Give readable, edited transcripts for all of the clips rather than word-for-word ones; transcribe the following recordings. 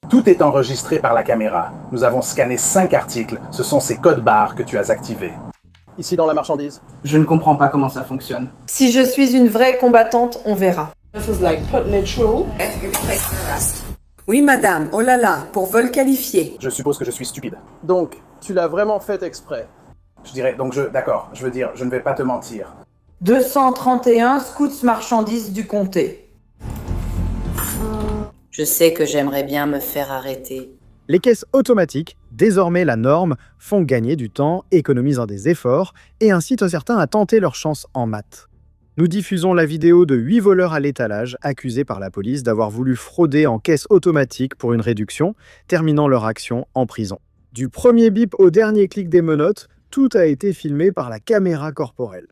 Tout est enregistré par la caméra. Nous avons scanné 5 articles. Ce sont ces codes barres que tu as activés. Ici dans la marchandise. Je ne comprends pas comment ça fonctionne. Si je suis une vraie combattante, on verra. Oui, madame. Oh là là, pour vol qualifié. Je suppose que je suis stupide. Donc, tu l'as vraiment fait exprès. Je dirais, d'accord, je veux dire, je ne vais pas te mentir. 231 scouts marchandises du comté. Je sais que j'aimerais bien me faire arrêter. Les caisses automatiques, désormais la norme, font gagner du temps, économisant des efforts et incitent certains à tenter leur chance en maths. Nous diffusons la vidéo de 8 voleurs à l'étalage accusés par la police d'avoir voulu frauder en caisse automatique pour une réduction, terminant leur action en prison. Du premier bip au dernier clic des menottes, tout a été filmé par la caméra corporelle.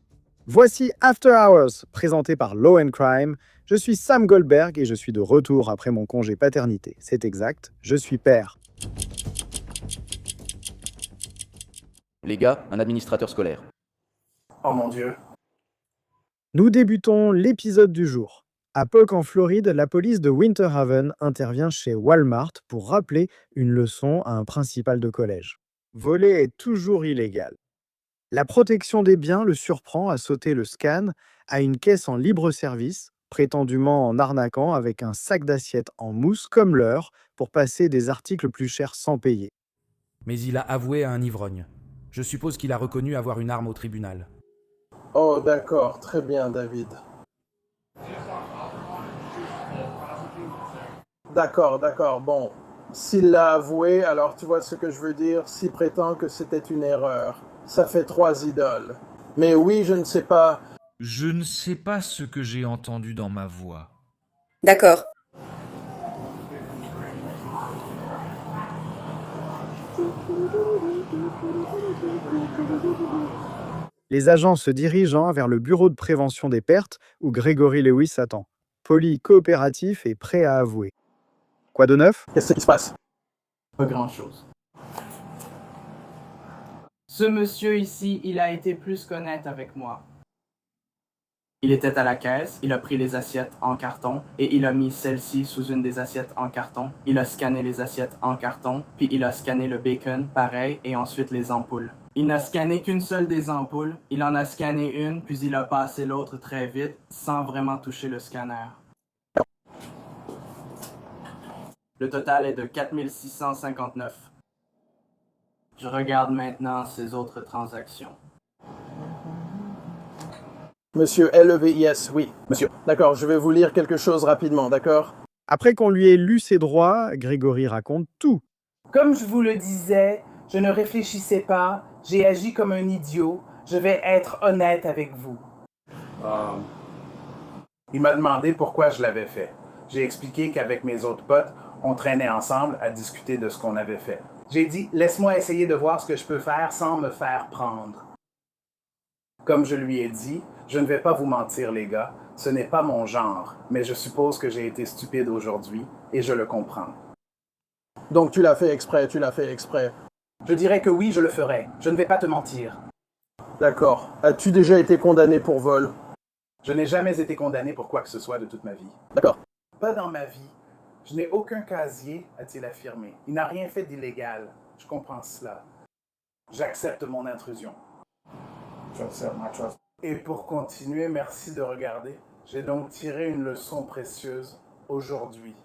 Voici After Hours, présenté par Law & Crime. Je suis Sam Goldberg et je suis de retour après mon congé paternité. C'est exact, je suis père. Les gars, un administrateur scolaire. Oh mon Dieu. Nous débutons l'épisode du jour. À Polk en Floride, la police de Winter Haven intervient chez Walmart pour rappeler une leçon à un principal de collège. Voler est toujours illégal. La protection des biens le surprend à sauter le scan à une caisse en libre service, prétendument en arnaquant avec un sac d'assiettes en mousse comme leur pour passer des articles plus chers sans payer. Mais il a avoué à un ivrogne. Je suppose qu'il a reconnu avoir une arme au tribunal. Oh, d'accord. Très bien, David. D'accord. Bon. S'il l'a avoué, alors tu vois ce que je veux dire, s'il prétend que c'était une erreur. Ça fait 3 idoles. Mais oui, je ne sais pas. Je ne sais pas ce que j'ai entendu dans ma voix. D'accord. Les agents se dirigent vers le bureau de prévention des pertes où Gregory Lewis attend. Poli, coopératif et prêt à avouer. Quoi de neuf? Qu'est-ce qui se passe? Pas grand-chose. Ce monsieur ici, il a été plus qu'honnête avec moi. Il était à la caisse, il a pris les assiettes en carton et il a mis celle-ci sous une des assiettes en carton. Il a scanné les assiettes en carton, puis il a scanné le bacon, pareil, et ensuite les ampoules. Il n'a scanné qu'une seule des ampoules, il en a scanné une, puis il a passé l'autre très vite, sans vraiment toucher le scanner. Le total est de 4659. Je regarde maintenant ces autres transactions. Monsieur LEVIS, oui. Monsieur, D'accord, je vais vous lire quelque chose rapidement, d'accord? Après qu'on lui ait lu ses droits, Gregory raconte tout. Comme je vous le disais, je ne réfléchissais pas, j'ai agi comme un idiot, je vais être honnête avec vous. il m'a demandé pourquoi je l'avais fait. J'ai expliqué qu'avec mes autres potes, on traînait ensemble à discuter de ce qu'on avait fait. J'ai dit, laisse-moi essayer de voir ce que je peux faire sans me faire prendre. Comme je lui ai dit, je ne vais pas vous mentir les gars, ce n'est pas mon genre, mais je suppose que j'ai été stupide aujourd'hui et je le comprends. Donc tu l'as fait exprès. Je dirais que oui, je le ferai. Je ne vais pas te mentir. D'accord. As-tu déjà été condamné pour vol? Je n'ai jamais été condamné pour quoi que ce soit de toute ma vie. D'accord. Pas dans ma vie. Je n'ai aucun casier, a-t-il affirmé. Il n'a rien fait d'illégal. Je comprends cela. J'accepte mon intrusion. Et pour continuer, merci de regarder. J'ai donc tiré une leçon précieuse aujourd'hui.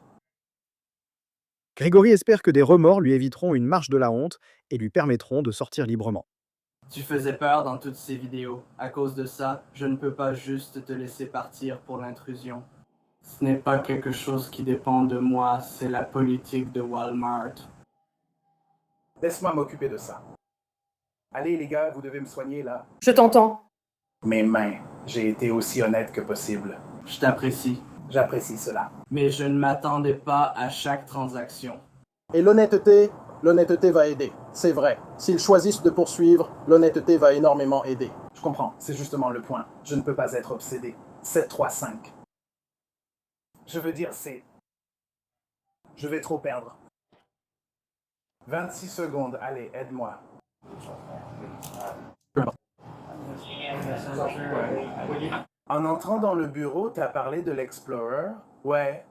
Gregory espère que des remords lui éviteront une marche de la honte et lui permettront de sortir librement. Tu faisais peur dans toutes ces vidéos. À cause de ça, je ne peux pas juste te laisser partir pour l'intrusion. Ce n'est pas quelque chose qui dépend de moi, c'est la politique de Walmart. Laisse-moi m'occuper de ça. Allez les gars, vous devez me soigner là. Je t'entends. Mes mains. J'ai été aussi honnête que possible. Je t'apprécie. J'apprécie cela. Mais je ne m'attendais pas à chaque transaction. Et l'honnêteté va aider. C'est vrai. S'ils choisissent de poursuivre, l'honnêteté va énormément aider. Je comprends, c'est justement le point. Je ne peux pas être obsédé. 7-3-5. Je veux dire, je vais trop perdre. 26 secondes, allez, aide-moi. En entrant dans le bureau, t'as parlé de l'Explorer? Ouais.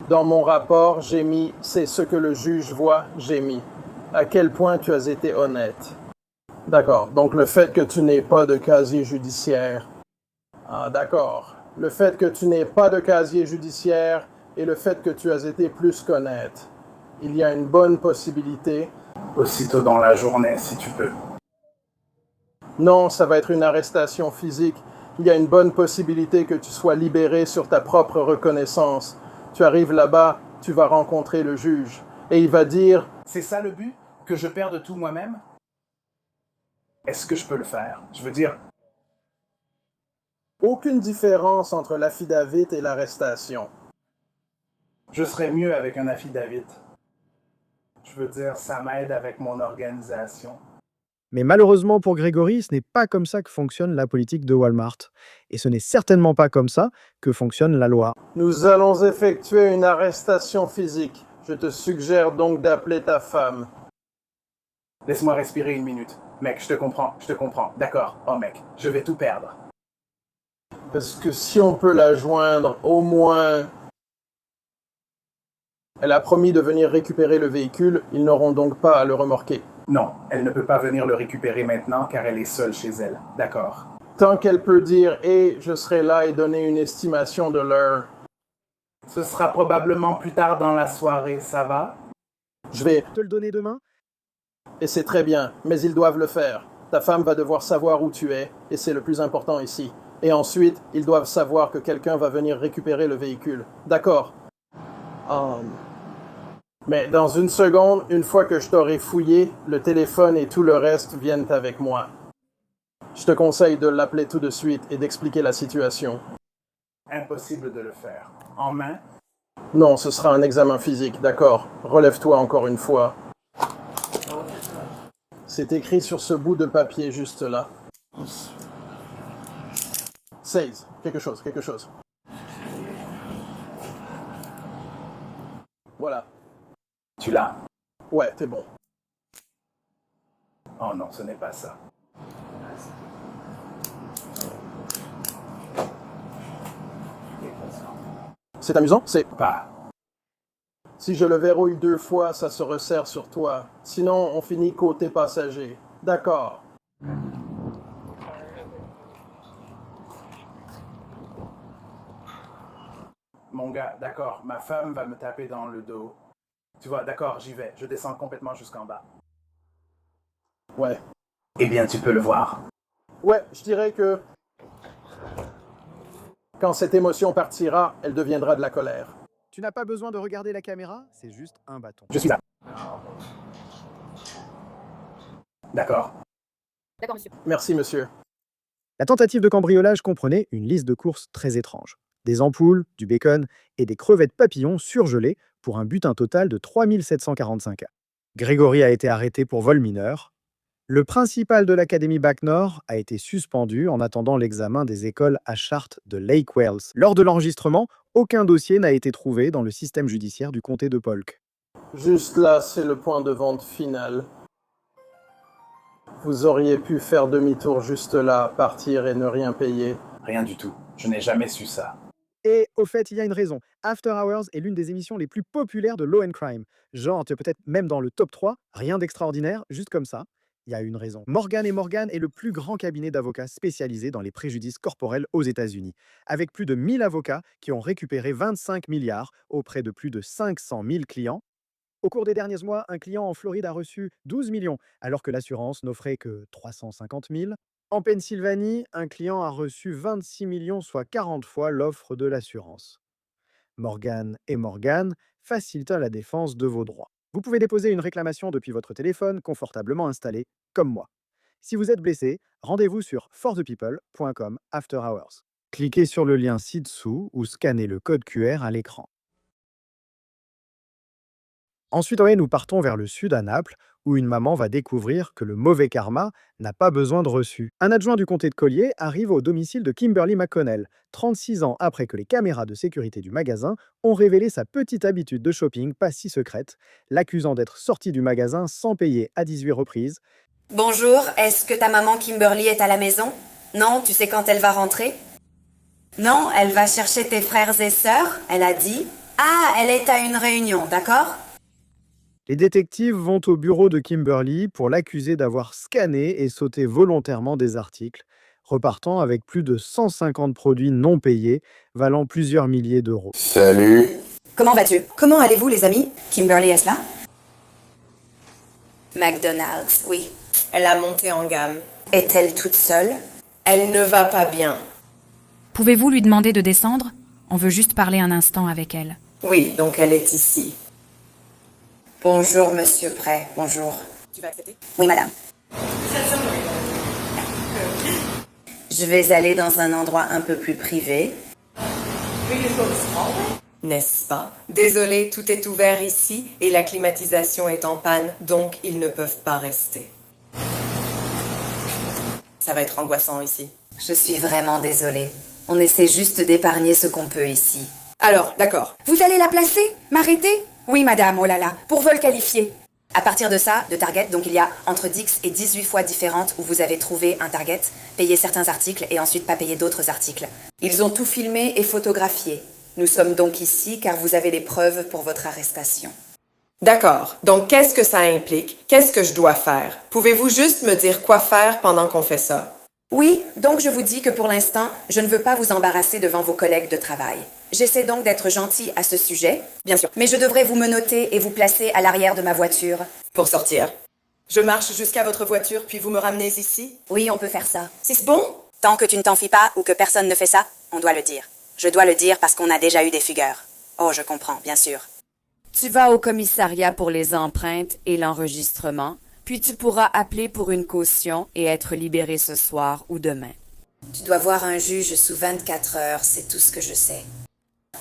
Dans mon rapport, j'ai mis « c'est ce que le juge voit », j'ai mis « à quel point tu as été honnête ». D'accord, donc le fait que tu n'aies pas de casier judiciaire. Ah, d'accord. Le fait que tu n'aies pas de casier judiciaire et le fait que tu as été plus qu'honnête. Il y a une bonne possibilité. Aussitôt dans la journée, si tu peux. Non, ça va être une arrestation physique. Il y a une bonne possibilité que tu sois libéré sur ta propre reconnaissance. Tu arrives là-bas, tu vas rencontrer le juge. Et il va dire... C'est ça le but? Que je perde tout moi-même? Est-ce que je peux le faire? Je veux dire... Aucune différence entre l'affidavit et l'arrestation. Je serais mieux avec un affidavit. Je veux dire, ça m'aide avec mon organisation. Mais malheureusement pour Grégory, ce n'est pas comme ça que fonctionne la politique de Walmart. Et ce n'est certainement pas comme ça que fonctionne la loi. Nous allons effectuer une arrestation physique. Je te suggère donc d'appeler ta femme. Laisse-moi respirer une minute. Mec, je te comprends. D'accord. Oh mec, je vais tout perdre. Parce que si on peut la joindre, au moins... Elle a promis de venir récupérer le véhicule, ils n'auront donc pas à le remorquer. Non, elle ne peut pas venir le récupérer maintenant car elle est seule chez elle. D'accord. Tant qu'elle peut dire « et je serai là » et donner une estimation de l'heure. Ce sera probablement plus tard dans la soirée, ça va? Je vais te le donner demain? Et c'est très bien, mais ils doivent le faire. Ta femme va devoir savoir où tu es, et c'est le plus important ici. Et ensuite, ils doivent savoir que quelqu'un va venir récupérer le véhicule. D'accord. Mais dans une seconde, une fois que je t'aurai fouillé, le téléphone et tout le reste viennent avec moi. Je te conseille de l'appeler tout de suite et d'expliquer la situation. Impossible de le faire. En main? Non, ce sera un examen physique, d'accord. Relève-toi encore une fois. C'est écrit sur ce bout de papier juste là. 16. Quelque chose. Voilà. Tu l'as? Ouais, t'es bon. Oh non, ce n'est pas ça. C'est amusant? C'est pas. Si je le verrouille 2 fois, ça se resserre sur toi. Sinon, on finit côté passager. D'accord. Mon gars, d'accord, ma femme va me taper dans le dos. Tu vois, d'accord, j'y vais. Je descends complètement jusqu'en bas. Ouais. Eh bien, tu peux le voir. Ouais, je dirais que... Quand cette émotion partira, elle deviendra de la colère. Tu n'as pas besoin de regarder la caméra, c'est juste un bâton. Je suis là. D'accord. D'accord, monsieur. Merci, monsieur. La tentative de cambriolage comprenait une liste de courses très étrange. Des ampoules, du bacon et des crevettes papillons surgelées pour un butin total de 3 745 $. Grégory a été arrêté pour vol mineur. Le principal de l'Académie Bac Nord a été suspendu en attendant l'examen des écoles à Chartres de Lake Wales. Lors de l'enregistrement, aucun dossier n'a été trouvé dans le système judiciaire du comté de Polk. Juste là, c'est le point de vente final. Vous auriez pu faire demi-tour juste là, partir et ne rien payer. Rien du tout. Je n'ai jamais su ça. Et au fait, il y a une raison. After Hours est l'une des émissions les plus populaires de Law and Crime. Genre, tu es peut-être même dans le top 3, rien d'extraordinaire, juste comme ça. Il y a une raison. Morgan & Morgan est le plus grand cabinet d'avocats spécialisé dans les préjudices corporels aux États-Unis, avec plus de 1000 avocats qui ont récupéré 25 milliards auprès de plus de 500 000 clients. Au cours des derniers mois, un client en Floride a reçu 12 millions, alors que l'assurance n'offrait que 350 000. En Pennsylvanie, un client a reçu 26 millions, soit 40 fois l'offre de l'assurance. Morgan & Morgan facilite la défense de vos droits. Vous pouvez déposer une réclamation depuis votre téléphone confortablement installé, comme moi. Si vous êtes blessé, rendez-vous sur forthepeople.com after hours. Cliquez sur le lien ci-dessous ou scannez le code QR à l'écran. Ensuite, nous partons vers le sud à Naples, où une maman va découvrir que le mauvais karma n'a pas besoin de reçu. Un adjoint du comté de Collier arrive au domicile de Kimberly McConnell, 36 ans après que les caméras de sécurité du magasin ont révélé sa petite habitude de shopping pas si secrète, l'accusant d'être sortie du magasin sans payer à 18 reprises. Bonjour, est-ce que ta maman Kimberly est à la maison? Non, tu sais quand elle va rentrer? Non, elle va chercher tes frères et sœurs, elle a dit. Ah, elle est à une réunion, d'accord? Les détectives vont au bureau de Kimberly pour l'accuser d'avoir scanné et sauté volontairement des articles, repartant avec plus de 150 produits non payés, valant plusieurs milliers d'euros. Salut. Comment vas-tu? Comment allez-vous, les amis? Kimberly est là? McDonald's, oui. Elle a monté en gamme. Est-elle toute seule? Elle ne va pas bien. Pouvez-vous lui demander de descendre? On veut juste parler un instant avec elle. Oui, donc elle est ici. Bonjour, monsieur Prêt. Bonjour. Tu vas accepter? Oui, madame. Je vais aller dans un endroit un peu plus privé. N'est-ce pas? Désolé, tout est ouvert ici et la climatisation est en panne, donc ils ne peuvent pas rester. Ça va être angoissant ici. Je suis vraiment désolée. On essaie juste d'épargner ce qu'on peut ici. Alors, d'accord. Vous allez la placer? M'arrêter? Oui, madame, oh là là. Pour vol qualifié. À partir de ça, de target, donc il y a entre 10 et 18 fois différentes où vous avez trouvé un target, payé certains articles et ensuite pas payé d'autres articles. Ils ont tout filmé et photographié. Nous sommes donc ici car vous avez les preuves pour votre arrestation. D'accord. Donc, qu'est-ce que ça implique? Qu'est-ce que je dois faire? Pouvez-vous juste me dire quoi faire pendant qu'on fait ça? Oui, donc je vous dis que pour l'instant, je ne veux pas vous embarrasser devant vos collègues de travail. J'essaie donc d'être gentil à ce sujet, bien sûr, mais je devrais vous menotter et vous placer à l'arrière de ma voiture. Pour sortir. Je marche jusqu'à votre voiture, puis vous me ramenez ici? Oui, on peut faire ça. C'est bon? Tant que tu ne t'en fies pas ou que personne ne fait ça, on doit le dire. Je dois le dire parce qu'on a déjà eu des fugueurs. Oh, je comprends, bien sûr. Tu vas au commissariat pour les empreintes et l'enregistrement, puis tu pourras appeler pour une caution et être libéré ce soir ou demain. Tu dois voir un juge sous 24 heures, c'est tout ce que je sais.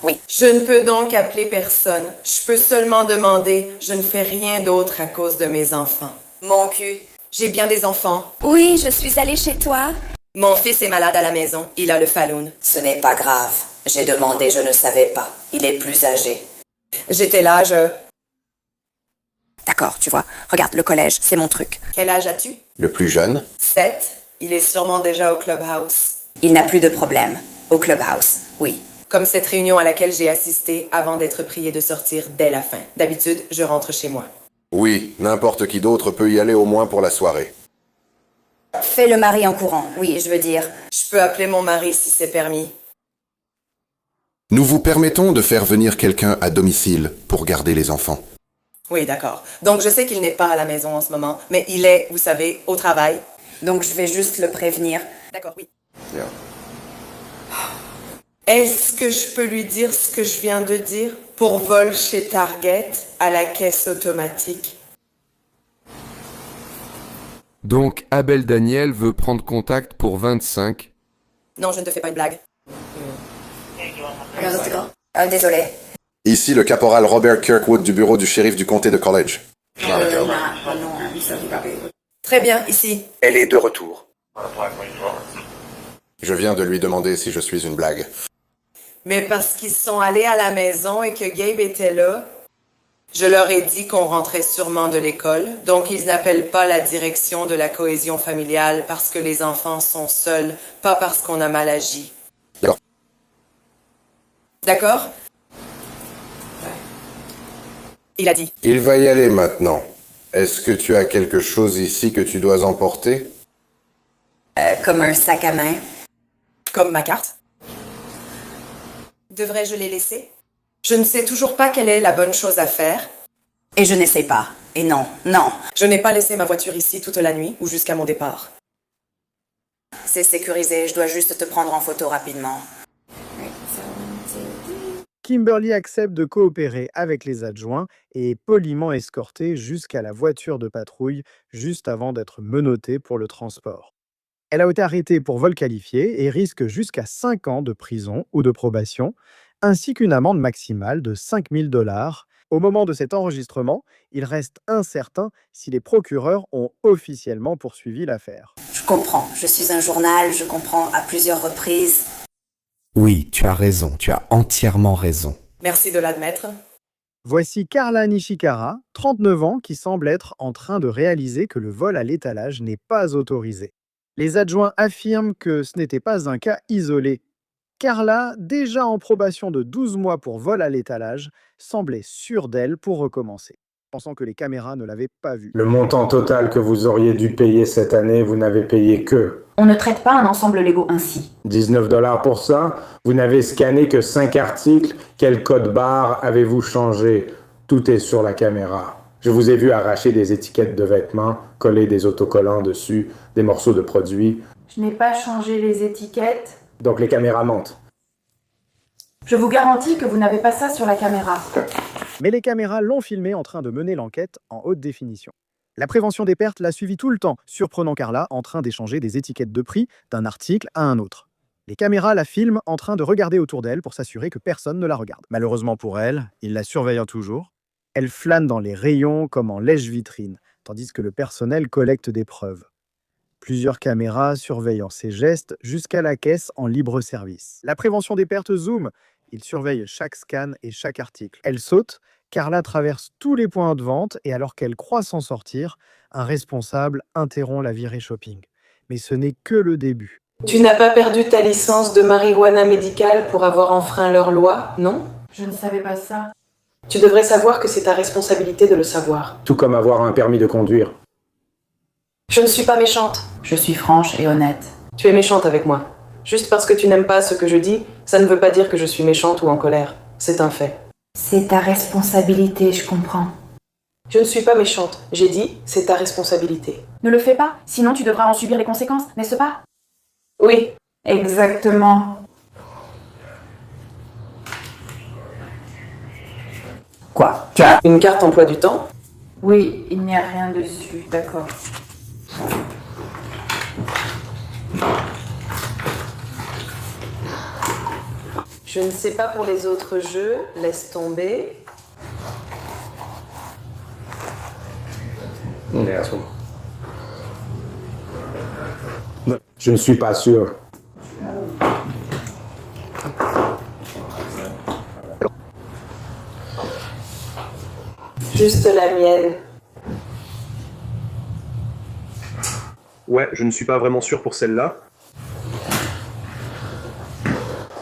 Oui. Je ne peux donc appeler personne. Je peux seulement demander. Je ne fais rien d'autre à cause de mes enfants. Mon cul. J'ai bien des enfants. Oui, je suis allée chez toi. Mon fils est malade à la maison. Il a le falloon. Ce n'est pas grave. J'ai demandé, je ne savais pas. Il est plus âgé. J'étais là, D'accord, tu vois. Regarde, le collège, c'est mon truc. Quel âge as-tu? Le plus jeune? 7. Il est sûrement déjà au clubhouse. Il n'a plus de problème. Au clubhouse, oui. Comme cette réunion à laquelle j'ai assisté avant d'être prié de sortir dès la fin. D'habitude, je rentre chez moi. Oui, n'importe qui d'autre peut y aller au moins pour la soirée. Fais le mari en courant, oui, je veux dire. Je peux appeler mon mari si c'est permis. Nous vous permettons de faire venir quelqu'un à domicile pour garder les enfants. Oui, d'accord. Donc je sais qu'il n'est pas à la maison en ce moment, mais il est, vous savez, au travail. Donc je vais juste le prévenir. D'accord, oui. Bien. Est-ce que je peux lui dire ce que je viens de dire? Pour vol chez Target, à la caisse automatique. Donc Abel Daniel veut prendre contact pour 25. Non, je ne te fais pas une blague. Désolé. Ici le caporal Robert Kirkwood du bureau du shérif du comté de College. Très bien, ici. Elle est de retour. Je viens de lui demander si je suis une blague. Mais parce qu'ils sont allés à la maison et que Gabe était là, je leur ai dit qu'on rentrait sûrement de l'école, donc ils n'appellent pas la direction de la cohésion familiale parce que les enfants sont seuls, pas parce qu'on a mal agi. D'accord. D'accord? Il a dit. Il va y aller maintenant. Est-ce que tu as quelque chose ici que tu dois emporter? Comme un sac à main. Comme ma carte. Devrais-je les laisser? Je ne sais toujours pas quelle est la bonne chose à faire. Et je n'essaie pas. Et non, non. Je n'ai pas laissé ma voiture ici toute la nuit ou jusqu'à mon départ. C'est sécurisé, je dois juste te prendre en photo rapidement. Kimberly accepte de coopérer avec les adjoints et est poliment escortée jusqu'à la voiture de patrouille juste avant d'être menottée pour le transport. Elle a été arrêtée pour vol qualifié et risque jusqu'à 5 ans de prison ou de probation, ainsi qu'une amende maximale de 5 000 $. Au moment de cet enregistrement, il reste incertain si les procureurs ont officiellement poursuivi l'affaire. Je comprends, je suis un journal, je comprends à plusieurs reprises. Oui, tu as raison, tu as entièrement raison. Merci de l'admettre. Voici Carla Nishikara, 39 ans, qui semble être en train de réaliser que le vol à l'étalage n'est pas autorisé. Les adjoints affirment que ce n'était pas un cas isolé. Carla, déjà en probation de 12 mois pour vol à l'étalage, semblait sûre d'elle pour recommencer, pensant que les caméras ne l'avaient pas vue. Le montant total que vous auriez dû payer cette année, vous n'avez payé que On ne traite pas un ensemble Lego ainsi. 19 $ pour ça. Vous n'avez scanné que 5 articles. Quel code barre avez-vous changé? Tout est sur la caméra. Je vous ai vu arracher des étiquettes de vêtements, coller des autocollants dessus, des morceaux de produits. Je n'ai pas changé les étiquettes. Donc les caméras mentent. Je vous garantis que vous n'avez pas ça sur la caméra. Mais les caméras l'ont filmé en train de mener l'enquête en haute définition. La prévention des pertes l'a suivi tout le temps, surprenant Carla en train d'échanger des étiquettes de prix d'un article à un autre. Les caméras la filment en train de regarder autour d'elle pour s'assurer que personne ne la regarde. Malheureusement pour elle, il la surveille toujours. Elle flâne dans les rayons comme en lèche-vitrine, tandis que le personnel collecte des preuves. Plusieurs caméras surveillant ses gestes jusqu'à la caisse en libre service. La prévention des pertes zoom. Il surveille chaque scan et chaque article. Elle saute, Carla traverse tous les points de vente et alors qu'elle croit s'en sortir, un responsable interrompt la virée shopping. Mais ce n'est que le début. Tu n'as pas perdu ta licence de marijuana médicale pour avoir enfreint leur loi, non? Je ne savais pas ça. Tu devrais savoir que c'est ta responsabilité de le savoir. Tout comme avoir un permis de conduire. Je ne suis pas méchante. Je suis franche et honnête. Tu es méchante avec moi. Juste parce que tu n'aimes pas ce que je dis, ça ne veut pas dire que je suis méchante ou en colère. C'est un fait. C'est ta responsabilité, je comprends. Je ne suis pas méchante. J'ai dit, c'est ta responsabilité. Ne le fais pas, sinon tu devras en subir les conséquences, n'est-ce pas? Oui. Exactement. Quoi? Tu as une carte emploi du temps? Oui, il n'y a rien dessus, d'accord. Je ne sais pas pour les autres jeux, laisse tomber. Je ne suis pas sûr. Juste la mienne. Ouais, je ne suis pas vraiment sûr pour celle-là.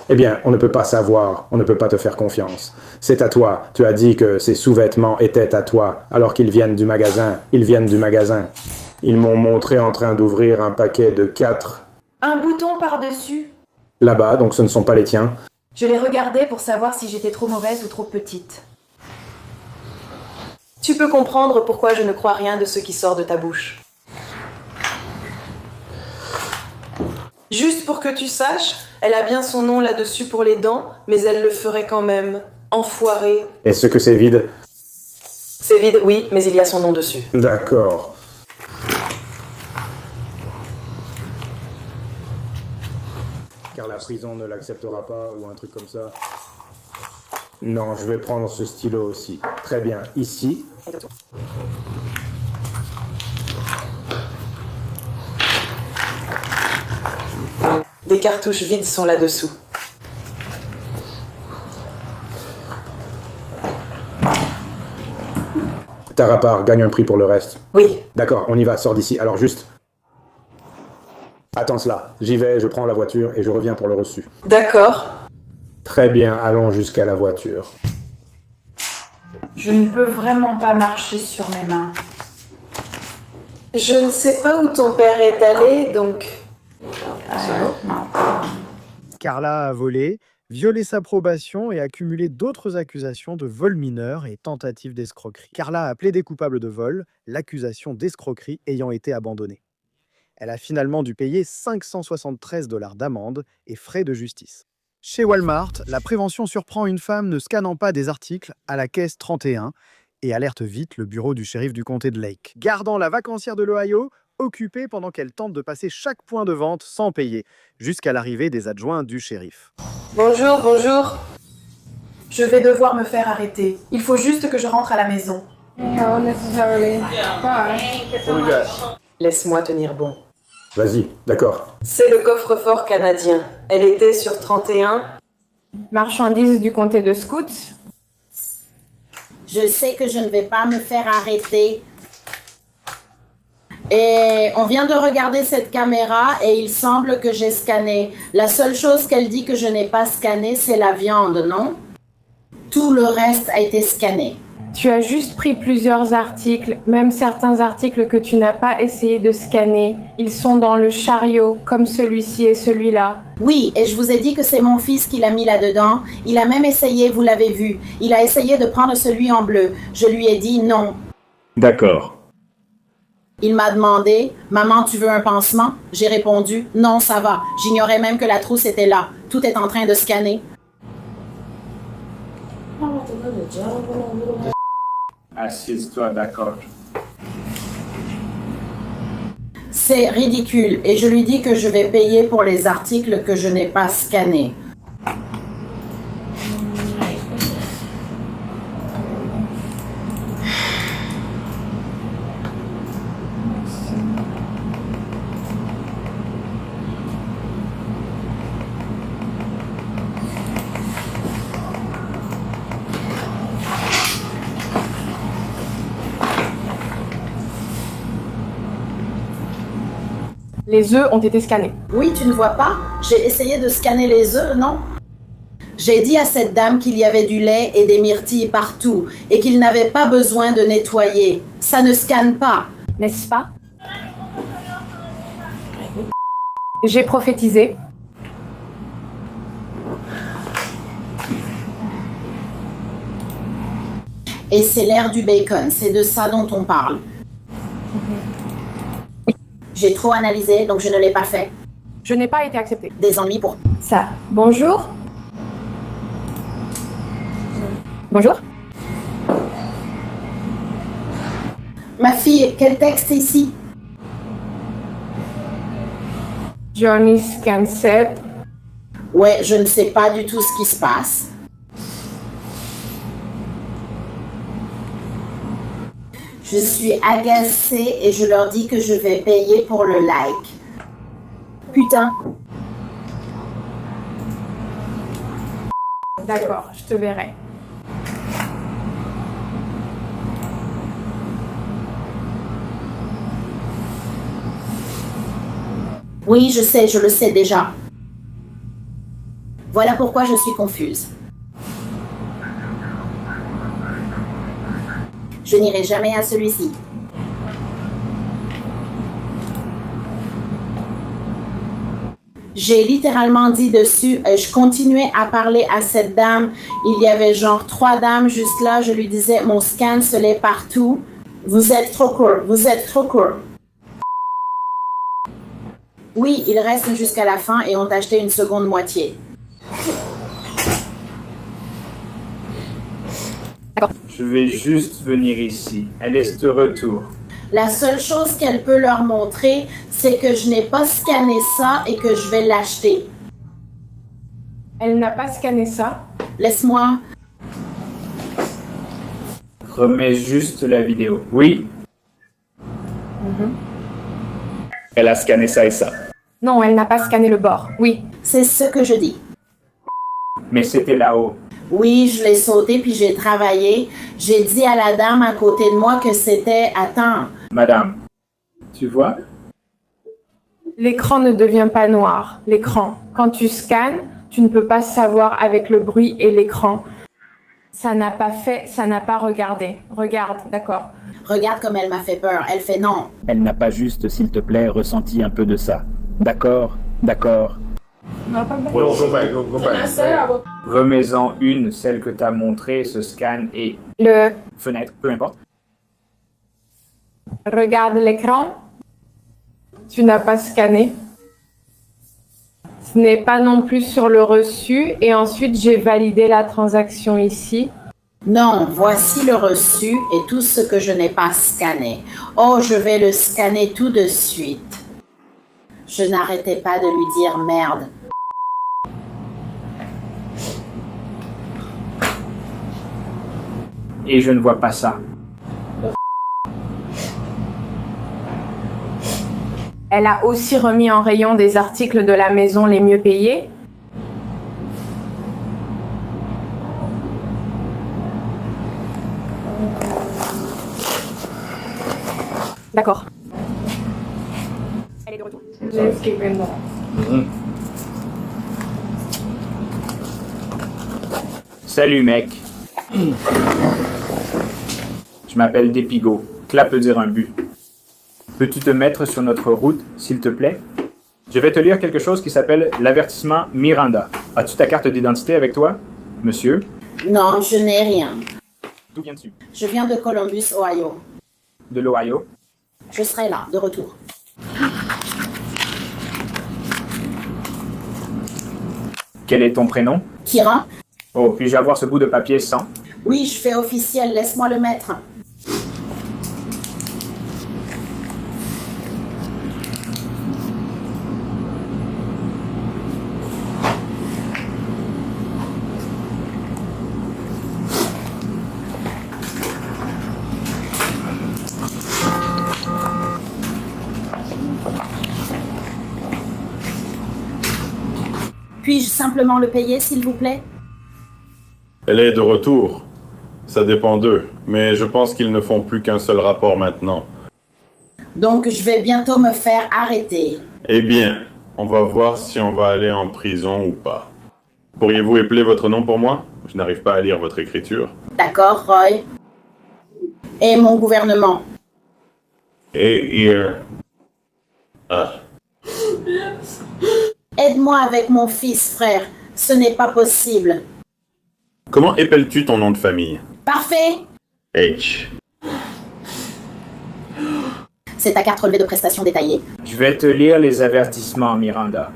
Eh bien, on ne peut pas savoir, on ne peut pas te faire confiance. C'est à toi. Tu as dit que ces sous-vêtements étaient à toi, alors qu'ils viennent du magasin. Ils viennent du magasin. Ils m'ont montré en train d'ouvrir un paquet de 4... Un bouton par-dessus. Là-bas, donc ce ne sont pas les tiens. Je les regardais pour savoir si j'étais trop mauvaise ou trop petite. Tu peux comprendre pourquoi je ne crois rien de ce qui sort de ta bouche. Juste pour que tu saches, elle a bien son nom là-dessus pour les dents, mais elle le ferait quand même. Enfoiré. Est-ce que c'est vide? C'est vide, oui, mais il y a son nom dessus. D'accord. Car la prison ne l'acceptera pas, ou un truc comme ça. Non, je vais prendre ce stylo aussi. Très bien. Ici. Des cartouches vides sont là-dessous. Tarapar, gagne un prix pour le reste. Oui. D'accord, on y va, sors d'ici. Alors juste... Attends cela. J'y vais, je prends la voiture et je reviens pour le reçu. D'accord. Très bien, allons jusqu'à la voiture. Je ne peux vraiment pas marcher sur mes mains. Je ne sais pas où ton père est allé, donc... Carla a volé, violé sa probation et accumulé d'autres accusations de vol mineur et tentative d'escroquerie. Carla a plaidé coupable de vol, l'accusation d'escroquerie ayant été abandonnée. Elle a finalement dû payer 573 $ d'amende et frais de justice. Chez Walmart, la prévention surprend une femme ne scannant pas des articles à la caisse 31 et alerte vite le bureau du shérif du comté de Lake, gardant la vacancière de l'Ohio occupée pendant qu'elle tente de passer chaque point de vente sans payer, jusqu'à l'arrivée des adjoints du shérif. Bonjour, bonjour. Je vais devoir me faire arrêter. Il faut juste que je rentre à la maison. Laisse-moi tenir bon. Vas-y, d'accord. C'est le coffre-fort canadien. Elle était sur 31. Marchandises du comté de Scouts. Je sais que je ne vais pas me faire arrêter. Et on vient de regarder cette caméra et il semble que j'ai scanné. La seule chose qu'elle dit que je n'ai pas scanné, c'est la viande, non? Tout le reste a été scanné. Tu as juste pris plusieurs articles, même certains articles que tu n'as pas essayé de scanner. Ils sont dans le chariot, comme celui-ci et celui-là. Oui, et je vous ai dit que c'est mon fils qui l'a mis là-dedans. Il a même essayé, vous l'avez vu. Il a essayé de prendre celui en bleu. Je lui ai dit non. D'accord. Il m'a demandé, « Maman, tu veux un pansement? » J'ai répondu, « Non, ça va. » J'ignorais même que la trousse était là. Tout est en train de scanner. Assise-toi, d'accord. C'est ridicule et je lui dis que je vais payer pour les articles que je n'ai pas scannés. Les œufs ont été scannés. Oui, tu ne vois pas? J'ai essayé de scanner les œufs, non? J'ai dit à cette dame qu'il y avait du lait et des myrtilles partout et qu'il n'avait pas besoin de nettoyer. Ça ne scanne pas. N'est-ce pas? J'ai prophétisé. Et c'est l'ère du bacon, c'est de ça dont on parle. J'ai trop analysé, donc je ne l'ai pas fait. Je n'ai pas été acceptée. Des ennuis pour ça. Bonjour. Bonjour. Ma fille, quel texte ici? Johnny Scansett. Ouais, je ne sais pas du tout ce qui se passe. Je suis agacée et je leur dis que je vais payer pour le like. Putain. D'accord, je te verrai. Oui, je sais, je le sais déjà. Voilà pourquoi je suis confuse. Je n'irai jamais à celui-ci. J'ai littéralement dit dessus, je continuais à parler à cette dame. Il y avait genre 3 dames juste là. Je lui disais, mon scan se l'est partout. Vous êtes trop court, vous êtes trop court. Oui, il reste jusqu'à la fin et on t'a acheté une seconde moitié. Je vais juste venir ici. Elle est de retour. La seule chose qu'elle peut leur montrer, c'est que je n'ai pas scanné ça et que je vais l'acheter. Elle n'a pas scanné ça. Laisse-moi. Remets juste la vidéo. Oui. Elle a scanné ça et ça. Non, elle n'a pas scanné le bord. Oui. C'est ce que je dis. Mais c'était là-haut. Oui, je l'ai sauté puis j'ai travaillé. J'ai dit à la dame à côté de moi que c'était... Attends. Madame, tu vois? L'écran ne devient pas noir. L'écran. Quand tu scannes, tu ne peux pas savoir avec le bruit et l'écran. Ça n'a pas fait, ça n'a pas regardé. Regarde, d'accord. Regarde comme elle m'a fait peur. Elle fait non. Elle n'a pas juste, s'il te plaît, ressenti un peu de ça. D'accord, d'accord. Remets-en une, celle que t'as montrée, ce scan et... Le... Fenêtre, peu importe. Regarde l'écran. Tu n'as pas scanné. Ce n'est pas non plus sur le reçu. Et ensuite, j'ai validé la transaction ici. Non, voici le reçu et tout ce que je n'ai pas scanné. Oh, je vais le scanner tout de suite. Je n'arrêtais pas de lui dire merde. Et je ne vois pas ça. Elle a aussi remis en rayon des articles de la maison les mieux payés. D'accord. J'ai escapé non. Salut, mec. Je m'appelle Depigo. Clap veut dire un but. Peux-tu te mettre sur notre route, s'il te plaît? Je vais te lire quelque chose qui s'appelle l'avertissement Miranda. As-tu ta carte d'identité avec toi, monsieur? Non, je n'ai rien. D'où viens-tu? Je viens de Columbus, Ohio. De l'Ohio? Je serai là, de retour. Quel est ton prénom? Kira? Oh, puis-je avoir ce bout de papier sans? Oui, je fais officiel, laisse-moi le mettre. Puis-je simplement le payer, s'il vous plaît? Elle est de retour. Ça dépend d'eux, mais je pense qu'ils ne font plus qu'un seul rapport maintenant. Donc, je vais bientôt me faire arrêter. Eh bien, on va voir si on va aller en prison ou pas. Pourriez-vous épeler votre nom pour moi? Je n'arrive pas à lire votre écriture. D'accord, Roy. Et mon gouvernement. Et Ah. Aide-moi avec mon fils, frère. Ce n'est pas possible. Comment épelles-tu ton nom de famille? Parfait. H. C'est ta carte relevée de prestations détaillée. Je vais te lire les avertissements, Miranda.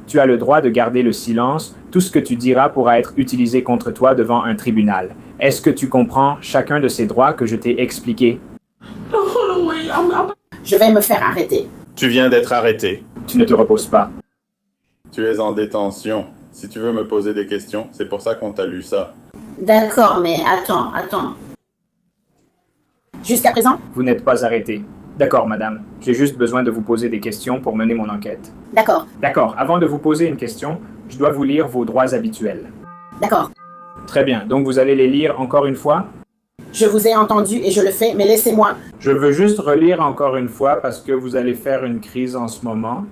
Tu as le droit de garder le silence. Tout ce que tu diras pourra être utilisé contre toi devant un tribunal. Est-ce que tu comprends chacun de ces droits que je t'ai expliqués? Je vais me faire arrêter. Tu viens d'être arrêté. Tu ne te reposes pas. Tu es en détention. Si tu veux me poser des questions, c'est pour ça qu'on t'a lu ça. D'accord, mais attends. Jusqu'à présent? Vous n'êtes pas arrêté. D'accord, madame. J'ai juste besoin de vous poser des questions pour mener mon enquête. D'accord. D'accord. Avant de vous poser une question, je dois vous lire vos droits habituels. D'accord. Très bien. Donc vous allez les lire encore une fois? Je vous ai entendu et je le fais, mais laissez-moi. Je veux juste relire encore une fois parce que vous allez faire une crise en ce moment.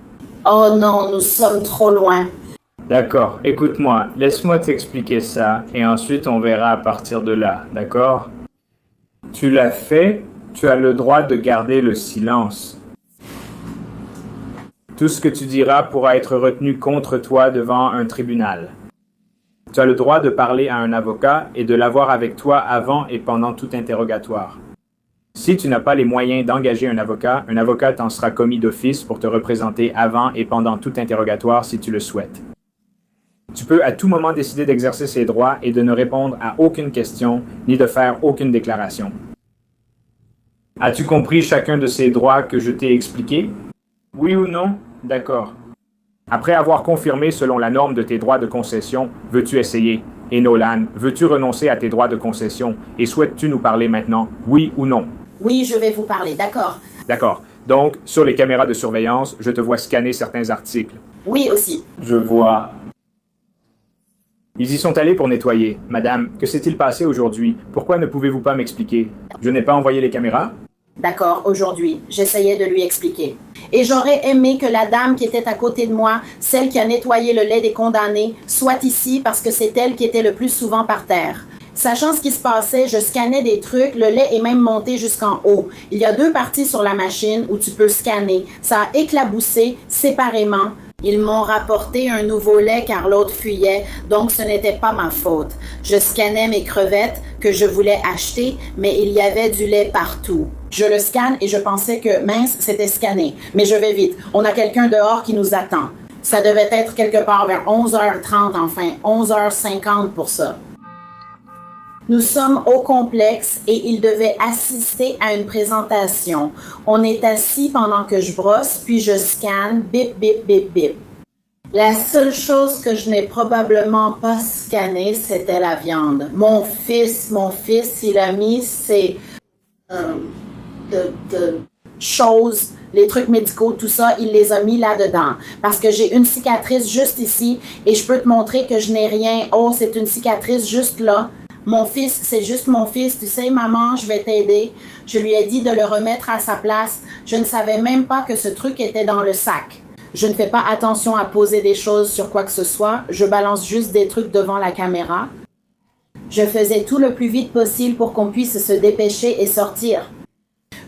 Oh non, nous sommes trop loin. D'accord. Écoute-moi. Laisse-moi t'expliquer ça et ensuite on verra à partir de là. D'accord? Tu l'as fait. Tu as le droit de garder le silence. Tout ce que tu diras pourra être retenu contre toi devant un tribunal. Tu as le droit de parler à un avocat et de l'avoir avec toi avant et pendant tout interrogatoire. Si tu n'as pas les moyens d'engager un avocat t'en sera commis d'office pour te représenter avant et pendant tout interrogatoire si tu le souhaites. Tu peux à tout moment décider d'exercer ces droits et de ne répondre à aucune question ni de faire aucune déclaration. As-tu compris chacun de ces droits que je t'ai expliqués? Oui ou non? D'accord. Après avoir confirmé selon la norme de tes droits de concession, veux-tu essayer? Et Nolan, veux-tu renoncer à tes droits de concession? Et souhaites-tu nous parler maintenant? Oui ou non? Oui, je vais vous parler, d'accord. D'accord. Donc, sur les caméras de surveillance, je te vois scanner certains articles. Oui aussi. Je vois. Ils y sont allés pour nettoyer. Madame, que s'est-il passé aujourd'hui? Pourquoi ne pouvez-vous pas m'expliquer? Je n'ai pas envoyé les caméras? D'accord, aujourd'hui, j'essayais de lui expliquer. Et j'aurais aimé que la dame qui était à côté de moi, celle qui a nettoyé le lait des condamnés, soit ici parce que c'est elle qui était le plus souvent par terre. Sachant ce qui se passait, je scannais des trucs, le lait est même monté jusqu'en haut. Il y a 2 parties sur la machine où tu peux scanner. Ça a éclaboussé séparément. Ils m'ont rapporté un nouveau lait car l'autre fuyait, donc ce n'était pas ma faute. Je scannais mes crevettes que je voulais acheter, mais il y avait du lait partout. Je le scanne et je pensais que, mince, c'était scanné. Mais je vais vite. On a quelqu'un dehors qui nous attend. Ça devait être quelque part vers 11h30, enfin, 11h50 pour ça. Nous sommes au complexe et il devait assister à une présentation. On est assis pendant que je brosse, puis je scanne, bip, bip, bip, bip. La seule chose que je n'ai probablement pas scannée, c'était la viande. Mon fils, il a mis ses choses, les trucs médicaux, tout ça, il les a mis là-dedans. Parce que j'ai une cicatrice juste ici et je peux te montrer que je n'ai rien. Oh, c'est une cicatrice juste là. Mon fils, c'est juste mon fils. Tu sais, maman, je vais t'aider. Je lui ai dit de le remettre à sa place. Je ne savais même pas que ce truc était dans le sac. Je ne fais pas attention à poser des choses sur quoi que ce soit. Je balance juste des trucs devant la caméra. Je faisais tout le plus vite possible pour qu'on puisse se dépêcher et sortir.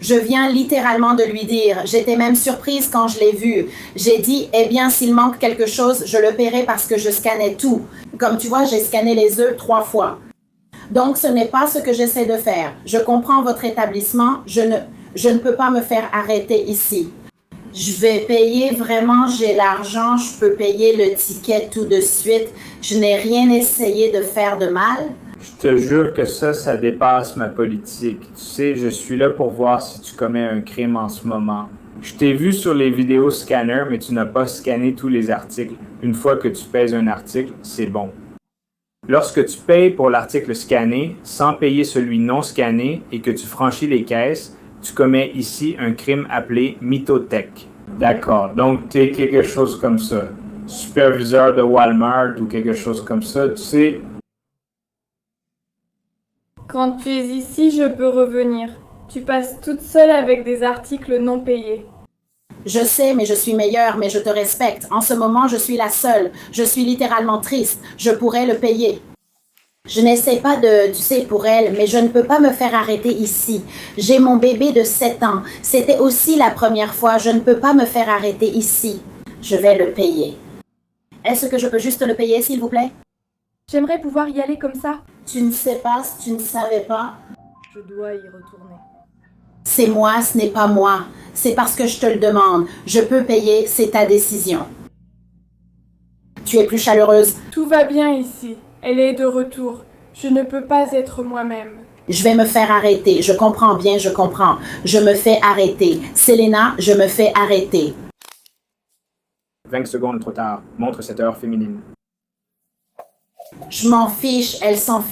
Je viens littéralement de lui dire. J'étais même surprise quand je l'ai vu. J'ai dit, eh bien, s'il manque quelque chose, je le paierai parce que je scannais tout. Comme tu vois, j'ai scanné les œufs 3 fois. Donc, ce n'est pas ce que j'essaie de faire. Je comprends votre établissement. Je ne peux pas me faire arrêter ici. Je vais payer vraiment, j'ai l'argent. Je peux payer le ticket tout de suite. Je n'ai rien essayé de faire de mal. Je te jure que ça dépasse ma politique. Tu sais, je suis là pour voir si tu commets un crime en ce moment. Je t'ai vu sur les vidéos scanner, mais tu n'as pas scanné tous les articles. Une fois que tu pèses un article, c'est bon. Lorsque tu payes pour l'article scanné, sans payer celui non scanné et que tu franchis les caisses, tu commets ici un crime appelé mythothèque. D'accord, donc tu es quelque chose comme ça. Superviseur de Walmart ou quelque chose comme ça, tu sais. Quand tu es ici, je peux revenir. Tu passes toute seule avec des articles non payés. Je sais, mais je suis meilleure, mais je te respecte. En ce moment, je suis la seule. Je suis littéralement triste. Je pourrais le payer. Je n'essaie pas de, tu sais, pour elle, mais je ne peux pas me faire arrêter ici. J'ai mon bébé de 7 ans. C'était aussi la première fois. Je ne peux pas me faire arrêter ici. Je vais le payer. Est-ce que je peux juste le payer, s'il vous plaît? J'aimerais pouvoir y aller comme ça. Tu ne sais pas si tu ne savais pas. Je dois y retourner. C'est moi, ce n'est pas moi. C'est parce que je te le demande. Je peux payer, c'est ta décision. Tu es plus chaleureuse. Tout va bien ici. Elle est de retour. Je ne peux pas être moi-même. Je vais me faire arrêter. Je comprends bien, je comprends. Je me fais arrêter. Selena, je me fais arrêter. 20 secondes trop tard. Montre cette heure féminine. Je m'en fiche. Elle s'en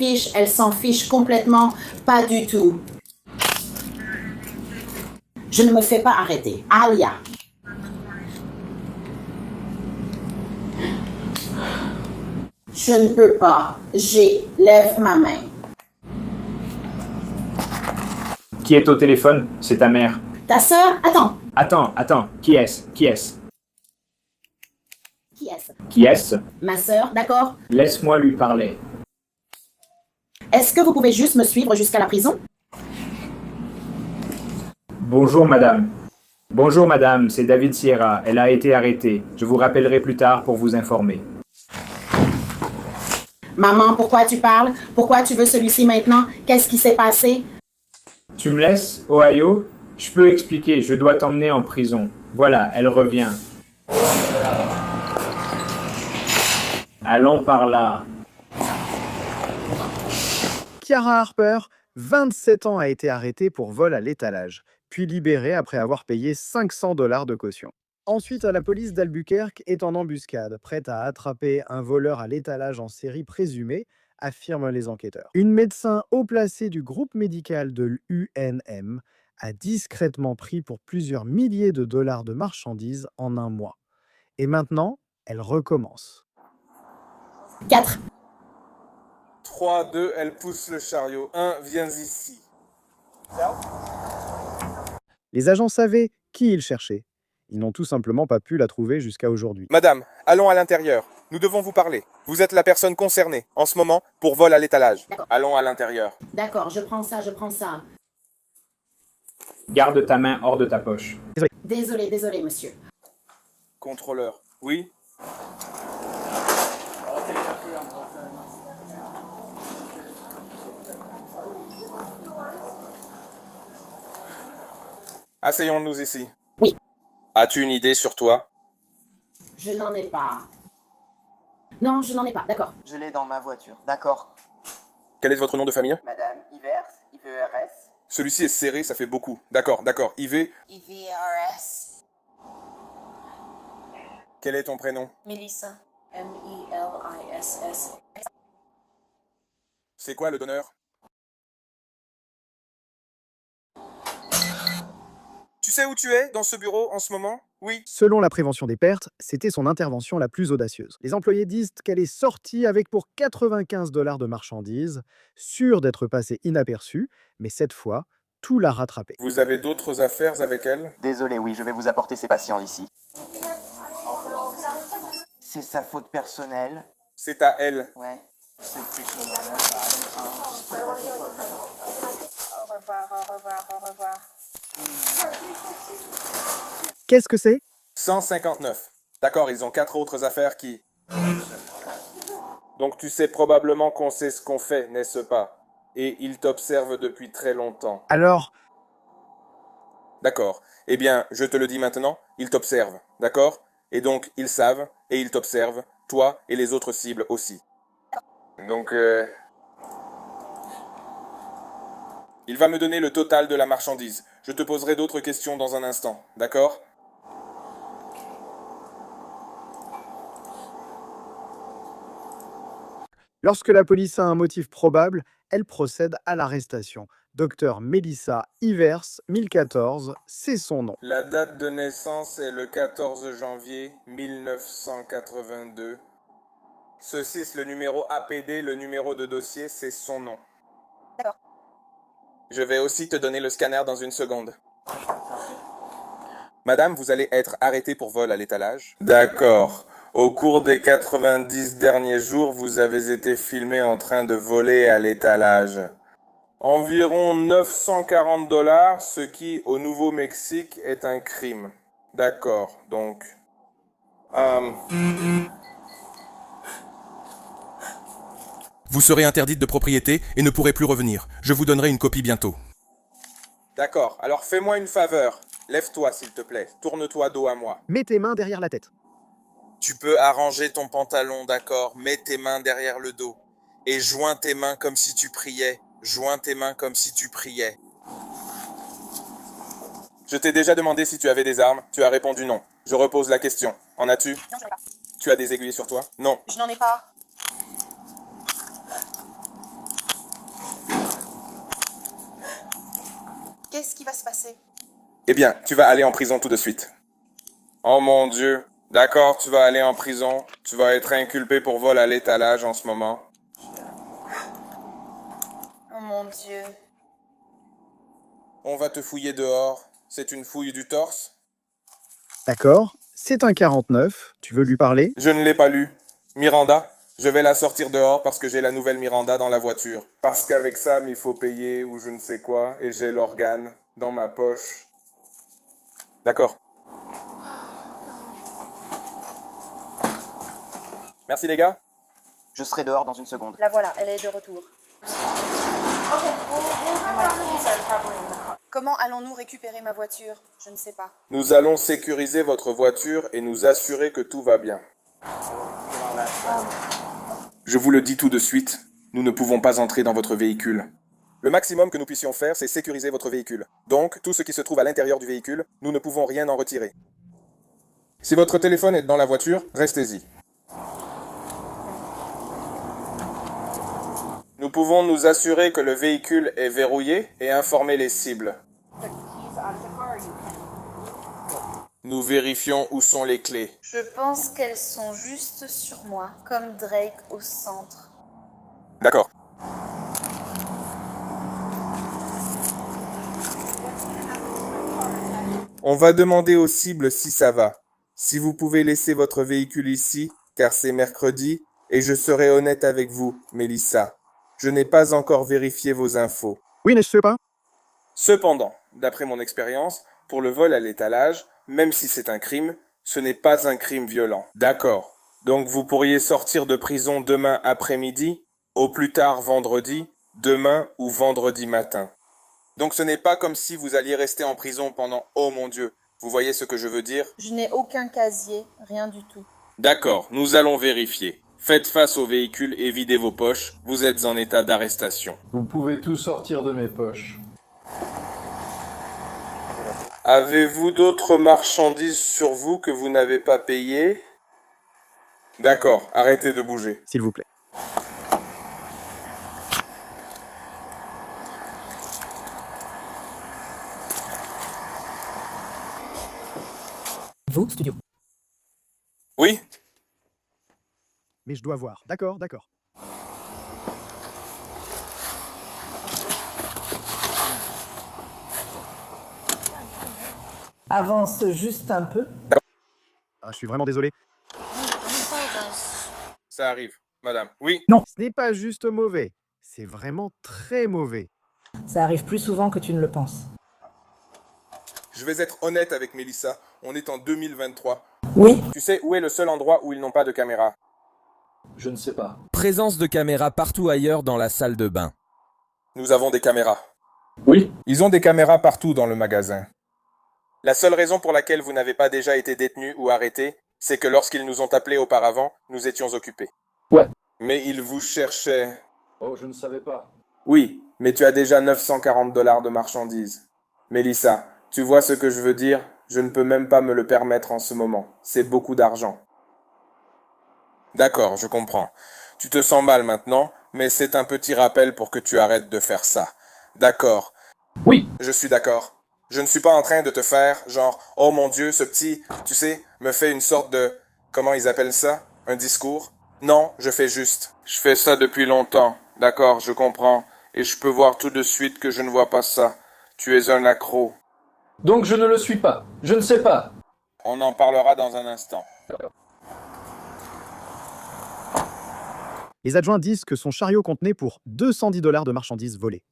fiche complètement. Pas du tout. Je ne me fais pas arrêter. Alia. Je ne peux pas. Lève ma main. Qui est au téléphone? C'est ta mère. Ta sœur? Attends. Attends. Qui est-ce? Qui est-ce? Qui est-ce? Ma sœur, d'accord. Laisse-moi lui parler. Est-ce que vous pouvez juste me suivre jusqu'à la prison? Bonjour, madame. Bonjour, madame, c'est David Sierra. Elle a été arrêtée. Je vous rappellerai plus tard pour vous informer. Maman, pourquoi tu parles? Pourquoi tu veux celui-ci maintenant? Qu'est-ce qui s'est passé? Tu me laisses, Ohio? Je peux expliquer, je dois t'emmener en prison. Voilà, elle revient. Allons par là. Kiara Harper, 27 ans, a été arrêtée pour vol à l'étalage, puis libérée après avoir payé 500 $ de caution. Ensuite, la police d'Albuquerque est en embuscade, prête à attraper un voleur à l'étalage en série présumé, affirment les enquêteurs. Une médecin haut placée du groupe médical de l'UNM a discrètement pris pour plusieurs milliers de dollars de marchandises en un mois. Et maintenant, elle recommence. 4. 3, 2, elle pousse le chariot. 1, viens ici. Les agents savaient qui ils cherchaient. Ils n'ont tout simplement pas pu la trouver jusqu'à aujourd'hui. Madame, allons à l'intérieur. Nous devons vous parler. Vous êtes la personne concernée, en ce moment, pour vol à l'étalage. Allons à l'intérieur. D'accord, je prends ça. Garde ta main hors de ta poche. Désolé, monsieur. Contrôleur, oui? Asseyons-nous ici. Oui. As-tu une idée sur toi? Je n'en ai pas. Non, je n'en ai pas, d'accord. Je l'ai dans ma voiture, d'accord. Quel est votre nom de famille? Madame Ivers, IVERS. Celui-ci est serré, ça fait beaucoup. D'accord. IV. IVRS. Quel est ton prénom? Melissa. MELISS. C'est quoi le donneur? Tu sais où tu es dans ce bureau en ce moment? Oui. Selon la prévention des pertes, c'était son intervention la plus audacieuse. Les employés disent qu'elle est sortie avec pour 95 $ de marchandises, sûre d'être passée inaperçue, mais cette fois, tout l'a rattrapée. Vous avez d'autres affaires avec elle? Désolé, oui, je vais vous apporter ces patients ici. C'est sa faute personnelle. C'est à elle. Ouais. C'est plus Au revoir, au revoir, au revoir. Qu'est-ce que c'est? 159. D'accord, ils ont 4 autres affaires qui... Donc tu sais probablement qu'on sait ce qu'on fait, n'est-ce pas? Et ils t'observent depuis très longtemps. Alors, D'accord. Eh bien, je te le dis maintenant, ils t'observent, d'accord? Et donc, ils savent, et ils t'observent, toi et les autres cibles aussi. Donc, il va me donner le total de la marchandise. Je te poserai d'autres questions dans un instant, d'accord? lorsque la police a un motif probable, elle procède à l'arrestation. Docteur Melissa Ivers, 1014, c'est son nom. La date de naissance est le 14 janvier 1982. Ce 6, le numéro APD, le numéro de dossier, c'est son nom. D'accord. Je vais aussi te donner le scanner dans une seconde. Madame, vous allez être arrêtée pour vol à l'étalage. D'accord. Au cours des 90 derniers jours, vous avez été filmé en train de voler à l'étalage. Environ 940 $, ce qui, au Nouveau-Mexique, est un crime. D'accord, donc... Vous serez interdite de propriété et ne pourrez plus revenir. Je vous donnerai une copie bientôt. D'accord, alors fais-moi une faveur. Lève-toi, s'il te plaît. Tourne-toi dos à moi. Mets tes mains derrière la tête. Tu peux arranger ton pantalon, d'accord? Mets tes mains derrière le dos. Et joins tes mains comme si tu priais. Joins tes mains comme si tu priais. Je t'ai déjà demandé si tu avais des armes. Tu as répondu non. Je repose la question. En as-tu? Non, j'en ai pas. Tu as des aiguilles sur toi? Non. Je n'en ai pas. Qu'est-ce qui va se passer? Eh bien, tu vas aller en prison tout de suite. Oh mon Dieu. D'accord, tu vas aller en prison. Tu vas être inculpé pour vol à l'étalage en ce moment. Oh mon Dieu. On va te fouiller dehors. C'est une fouille du torse? D'accord, c'est un 49. Tu veux lui parler? Je ne l'ai pas lu. Miranda, je vais la sortir dehors parce que j'ai la nouvelle Miranda dans la voiture. Parce qu'avec Sam, il faut payer ou je ne sais quoi, et j'ai l'organe dans ma poche. D'accord. Merci les gars. Je serai dehors dans une seconde. La voilà, elle est de retour. Comment allons-nous récupérer ma voiture? Je ne sais pas. Nous allons sécuriser votre voiture et nous assurer que tout va bien. Je vous le dis tout de suite, nous ne pouvons pas entrer dans votre véhicule. Le maximum que nous puissions faire, c'est sécuriser votre véhicule. Donc, tout ce qui se trouve à l'intérieur du véhicule, nous ne pouvons rien en retirer. Si votre téléphone est dans la voiture, restez-y. Nous pouvons nous assurer que le véhicule est verrouillé et informer les cibles. Nous vérifions où sont les clés. Je pense qu'elles sont juste sur moi, comme Drake au centre. D'accord. On va demander aux cibles si ça va. Si vous pouvez laisser votre véhicule ici, car c'est mercredi, et je serai honnête avec vous, Melissa. Je n'ai pas encore vérifié vos infos. Oui, n'est-ce pas? Cependant, d'après mon expérience, pour le vol à l'étalage, même si c'est un crime, ce n'est pas un crime violent. D'accord. Donc vous pourriez sortir de prison demain après-midi, au plus tard vendredi, demain ou vendredi matin. Donc ce n'est pas comme si vous alliez rester en prison pendant... Oh mon Dieu, vous voyez ce que je veux dire? Je n'ai aucun casier, rien du tout. D'accord, nous allons vérifier. Faites face au véhicule et videz vos poches. Vous êtes en état d'arrestation. Vous pouvez tout sortir de mes poches. Avez-vous d'autres marchandises sur vous que vous n'avez pas payées? D'accord, arrêtez de bouger. S'il vous plaît. Vous, studio. Oui? Mais je dois voir. D'accord, d'accord. Avance juste un peu. Ah, je suis vraiment désolé. Ça arrive, madame. Oui? Non, ce n'est pas juste mauvais. C'est vraiment très mauvais. Ça arrive plus souvent que tu ne le penses. Je vais être honnête avec Mélissa. On est en 2023. Oui. Tu sais où est le seul endroit où ils n'ont pas de caméra? Je ne sais pas. Présence de caméras partout ailleurs dans la salle de bain. Nous avons des caméras. Oui. Ils ont des caméras partout dans le magasin. La seule raison pour laquelle vous n'avez pas déjà été détenu ou arrêté, c'est que lorsqu'ils nous ont appelés auparavant, nous étions occupés. Ouais. Mais ils vous cherchaient. Oh, je ne savais pas. Oui, mais tu as déjà 940 $ de marchandises. Mélissa, tu vois ce que je veux dire? Je ne peux même pas me le permettre en ce moment. C'est beaucoup d'argent. D'accord, je comprends. Tu te sens mal maintenant, mais c'est un petit rappel pour que tu arrêtes de faire ça. D'accord. Oui. Je suis d'accord. Je ne suis pas en train de te faire, genre, oh mon Dieu, ce petit, tu sais, me fait une sorte de, comment ils appellent ça? Un discours? Non, je fais juste. Je fais ça depuis longtemps. D'accord, je comprends. Et je peux voir tout de suite que je ne vois pas ça. Tu es un accro. Donc je ne le suis pas. Je ne sais pas. On en parlera dans un instant. Les adjoints disent que son chariot contenait pour 210 $ de marchandises volées.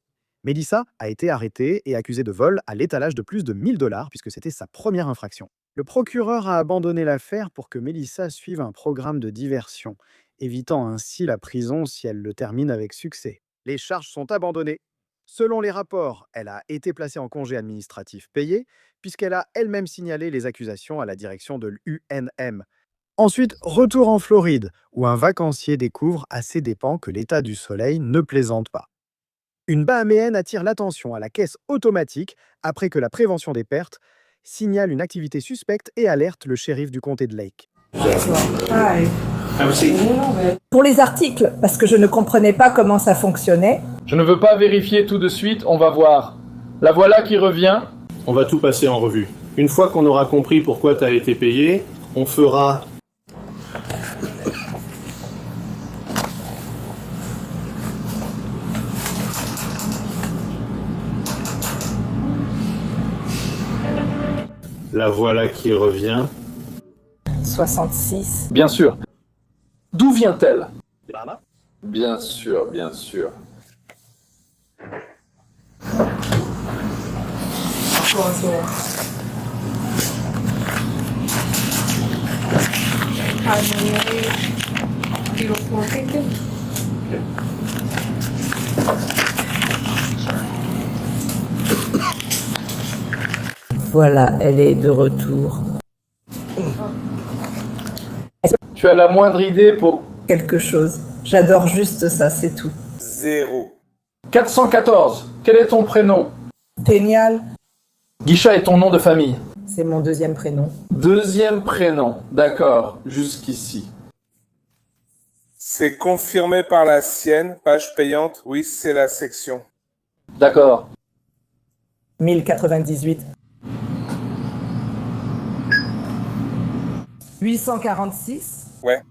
Mélissa a été arrêtée et accusée de vol à l'étalage de plus de 1000 $ puisque c'était sa première infraction. Le procureur a abandonné l'affaire pour que Mélissa suive un programme de diversion, évitant ainsi la prison si elle le termine avec succès. Les charges sont abandonnées. Selon les rapports, elle a été placée en congé administratif payé puisqu'elle a elle-même signalé les accusations à la direction de l'UNM. Ensuite, retour en Floride, où un vacancier découvre à ses dépens que l'état du soleil ne plaisante pas. Une Bahaméenne attire l'attention à la caisse automatique après que la prévention des pertes signale une activité suspecte et alerte le shérif du comté de Lake. Pour les articles, parce que je ne comprenais pas comment ça fonctionnait. Je ne veux pas vérifier tout de suite, on va voir. La voilà qui revient. On va tout passer en revue. Une fois qu'on aura compris pourquoi tu as été payé, on fera... La voilà qui revient. 66. Bien sûr. D'où vient-elle? Bien sûr, bien sûr. Voilà, elle est de retour. Tu as la moindre idée pour... Quelque chose. J'adore juste ça, c'est tout. 0. 414. Quel est ton prénom? Génial. Guicha est ton nom de famille? C'est mon deuxième prénom. Deuxième prénom. D'accord. Jusqu'ici. C'est confirmé par la sienne, page payante. Oui, c'est la section. D'accord. 1098. 846. Ouais.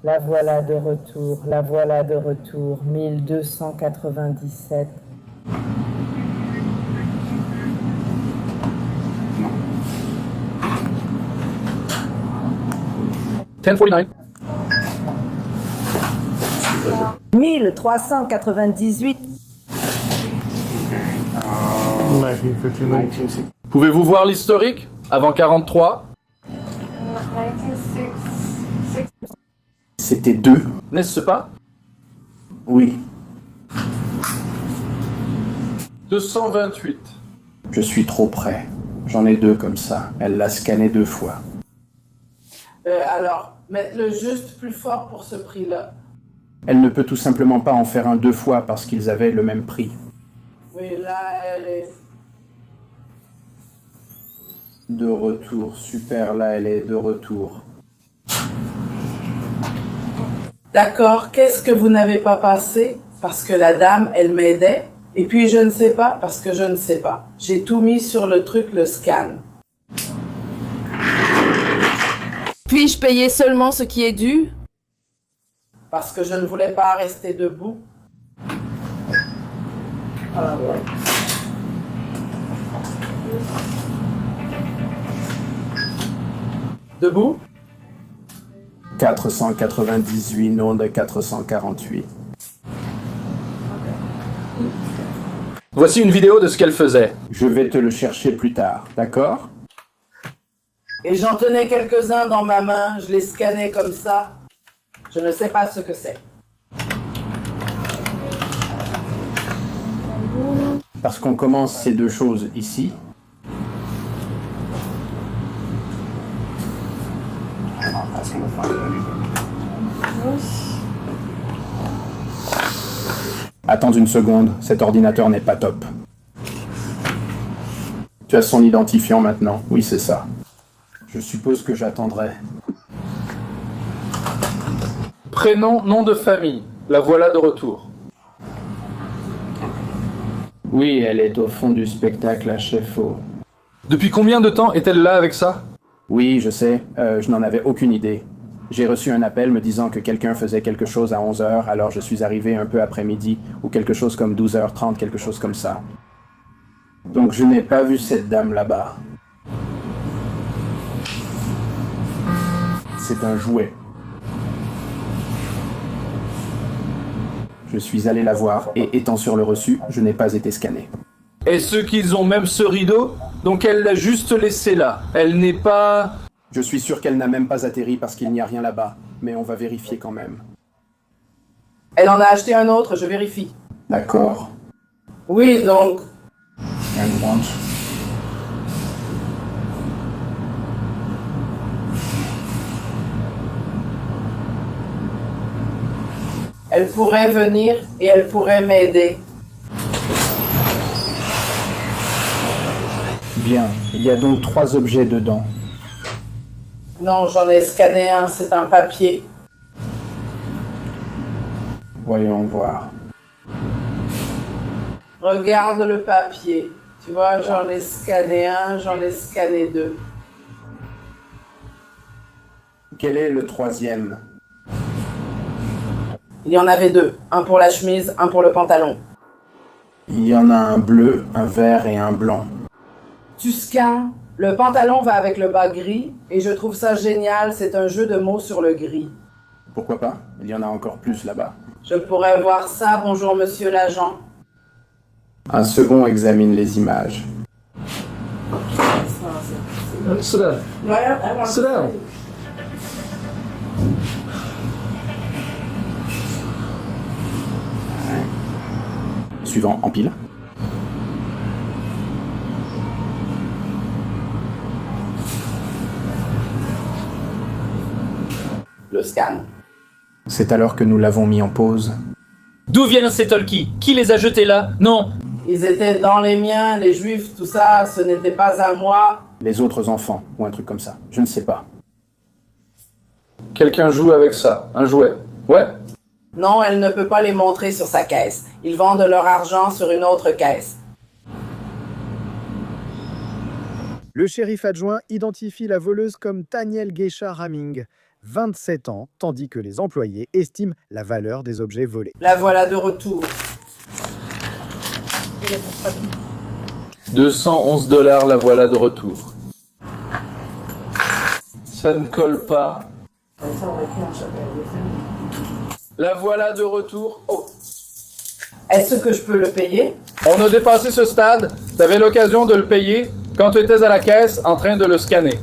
La voilà de retour, la voilà de retour. 1297. $10.49. 1398. Pouvez-vous voir l'historique? Avant 43? C'était 2. N'est-ce pas? Oui. 228. Je suis trop près. J'en ai 2 comme ça. Elle l'a scanné 2 fois. Alors, mets-le juste plus fort pour ce prix-là. Elle ne peut tout simplement pas en faire un 2 fois parce qu'ils avaient le même prix. Oui, là, elle est... De retour. Super, là, elle est de retour. D'accord, qu'est-ce que vous n'avez pas passé? Parce que la dame, elle m'aidait. Et puis je ne sais pas parce que je ne sais pas. J'ai tout mis sur le truc, le scan. Puis-je payer seulement ce qui est dû? Parce que je ne voulais pas rester debout. Ah, ouais. Debout? 498, non de 448. Voici une vidéo de ce qu'elle faisait. Je vais te le chercher plus tard, d'accord? Et j'en tenais quelques-uns dans ma main, je les scannais comme ça. Je ne sais pas ce que c'est. Parce qu'on commence ces deux choses ici. Attends une seconde, cet ordinateur n'est pas top. Tu as son identifiant maintenant? Oui, c'est ça. Je suppose que j'attendrai. Prénom, nom de famille. La voilà de retour. Oui, elle est au fond du spectacle à Chefo. Depuis combien de temps est-elle là avec ça? Oui, je sais. Je n'en avais aucune idée. J'ai reçu un appel me disant que quelqu'un faisait quelque chose à 11h, alors je suis arrivé un peu après midi, ou quelque chose comme 12h30, quelque chose comme ça. Donc je n'ai pas vu cette dame là-bas. C'est un jouet. Je suis allé la voir, et étant sur le reçu, je n'ai pas été scanné. Est-ce qu'ils ont même ce rideau? Donc elle l'a juste laissé là. Elle n'est pas... Je suis sûr qu'elle n'a même pas atterri parce qu'il n'y a rien là-bas, mais on va vérifier quand même. Elle en a acheté un autre, je vérifie. D'accord. Oui, donc... Elle pourrait venir et elle pourrait m'aider. Bien, il y a donc 3 objets dedans. Non, j'en ai scanné un, c'est un papier. Voyons voir. Regarde le papier. Tu vois, j'en ai scanné un, j'en ai scanné 2. Quel est le 3e? Il y en avait 2. Un pour la chemise, un pour le pantalon. Il y en a un bleu, un vert et un blanc. Tu scannes. Le pantalon va avec le bas gris, et je trouve ça génial, c'est un jeu de mots sur le gris. Pourquoi pas? Il y en a encore plus là-bas. Je pourrais voir ça, bonjour monsieur l'agent. Un second examine les images. Sit down. Sit down. Suivant, empile. Le scan. C'est alors que nous l'avons mis en pause. D'où viennent ces talkies? Qui les a jetés là? Non. Ils étaient dans les miens, les juifs, tout ça, ce n'était pas à moi. Les autres enfants, ou un truc comme ça. Je ne sais pas. Quelqu'un joue avec ça, un jouet. Ouais. Non, elle ne peut pas les montrer sur sa caisse. Ils vendent leur argent sur une autre caisse. Le shérif adjoint identifie la voleuse comme Taniel Geisha Raming, 27 ans, tandis que les employés estiment la valeur des objets volés. La voilà de retour. 211 $, la voilà de retour. Ça ne colle pas. La voilà de retour. Oh. Est-ce que je peux le payer? On a dépassé ce stade. Tu avais l'occasion de le payer quand tu étais à la caisse en train de le scanner.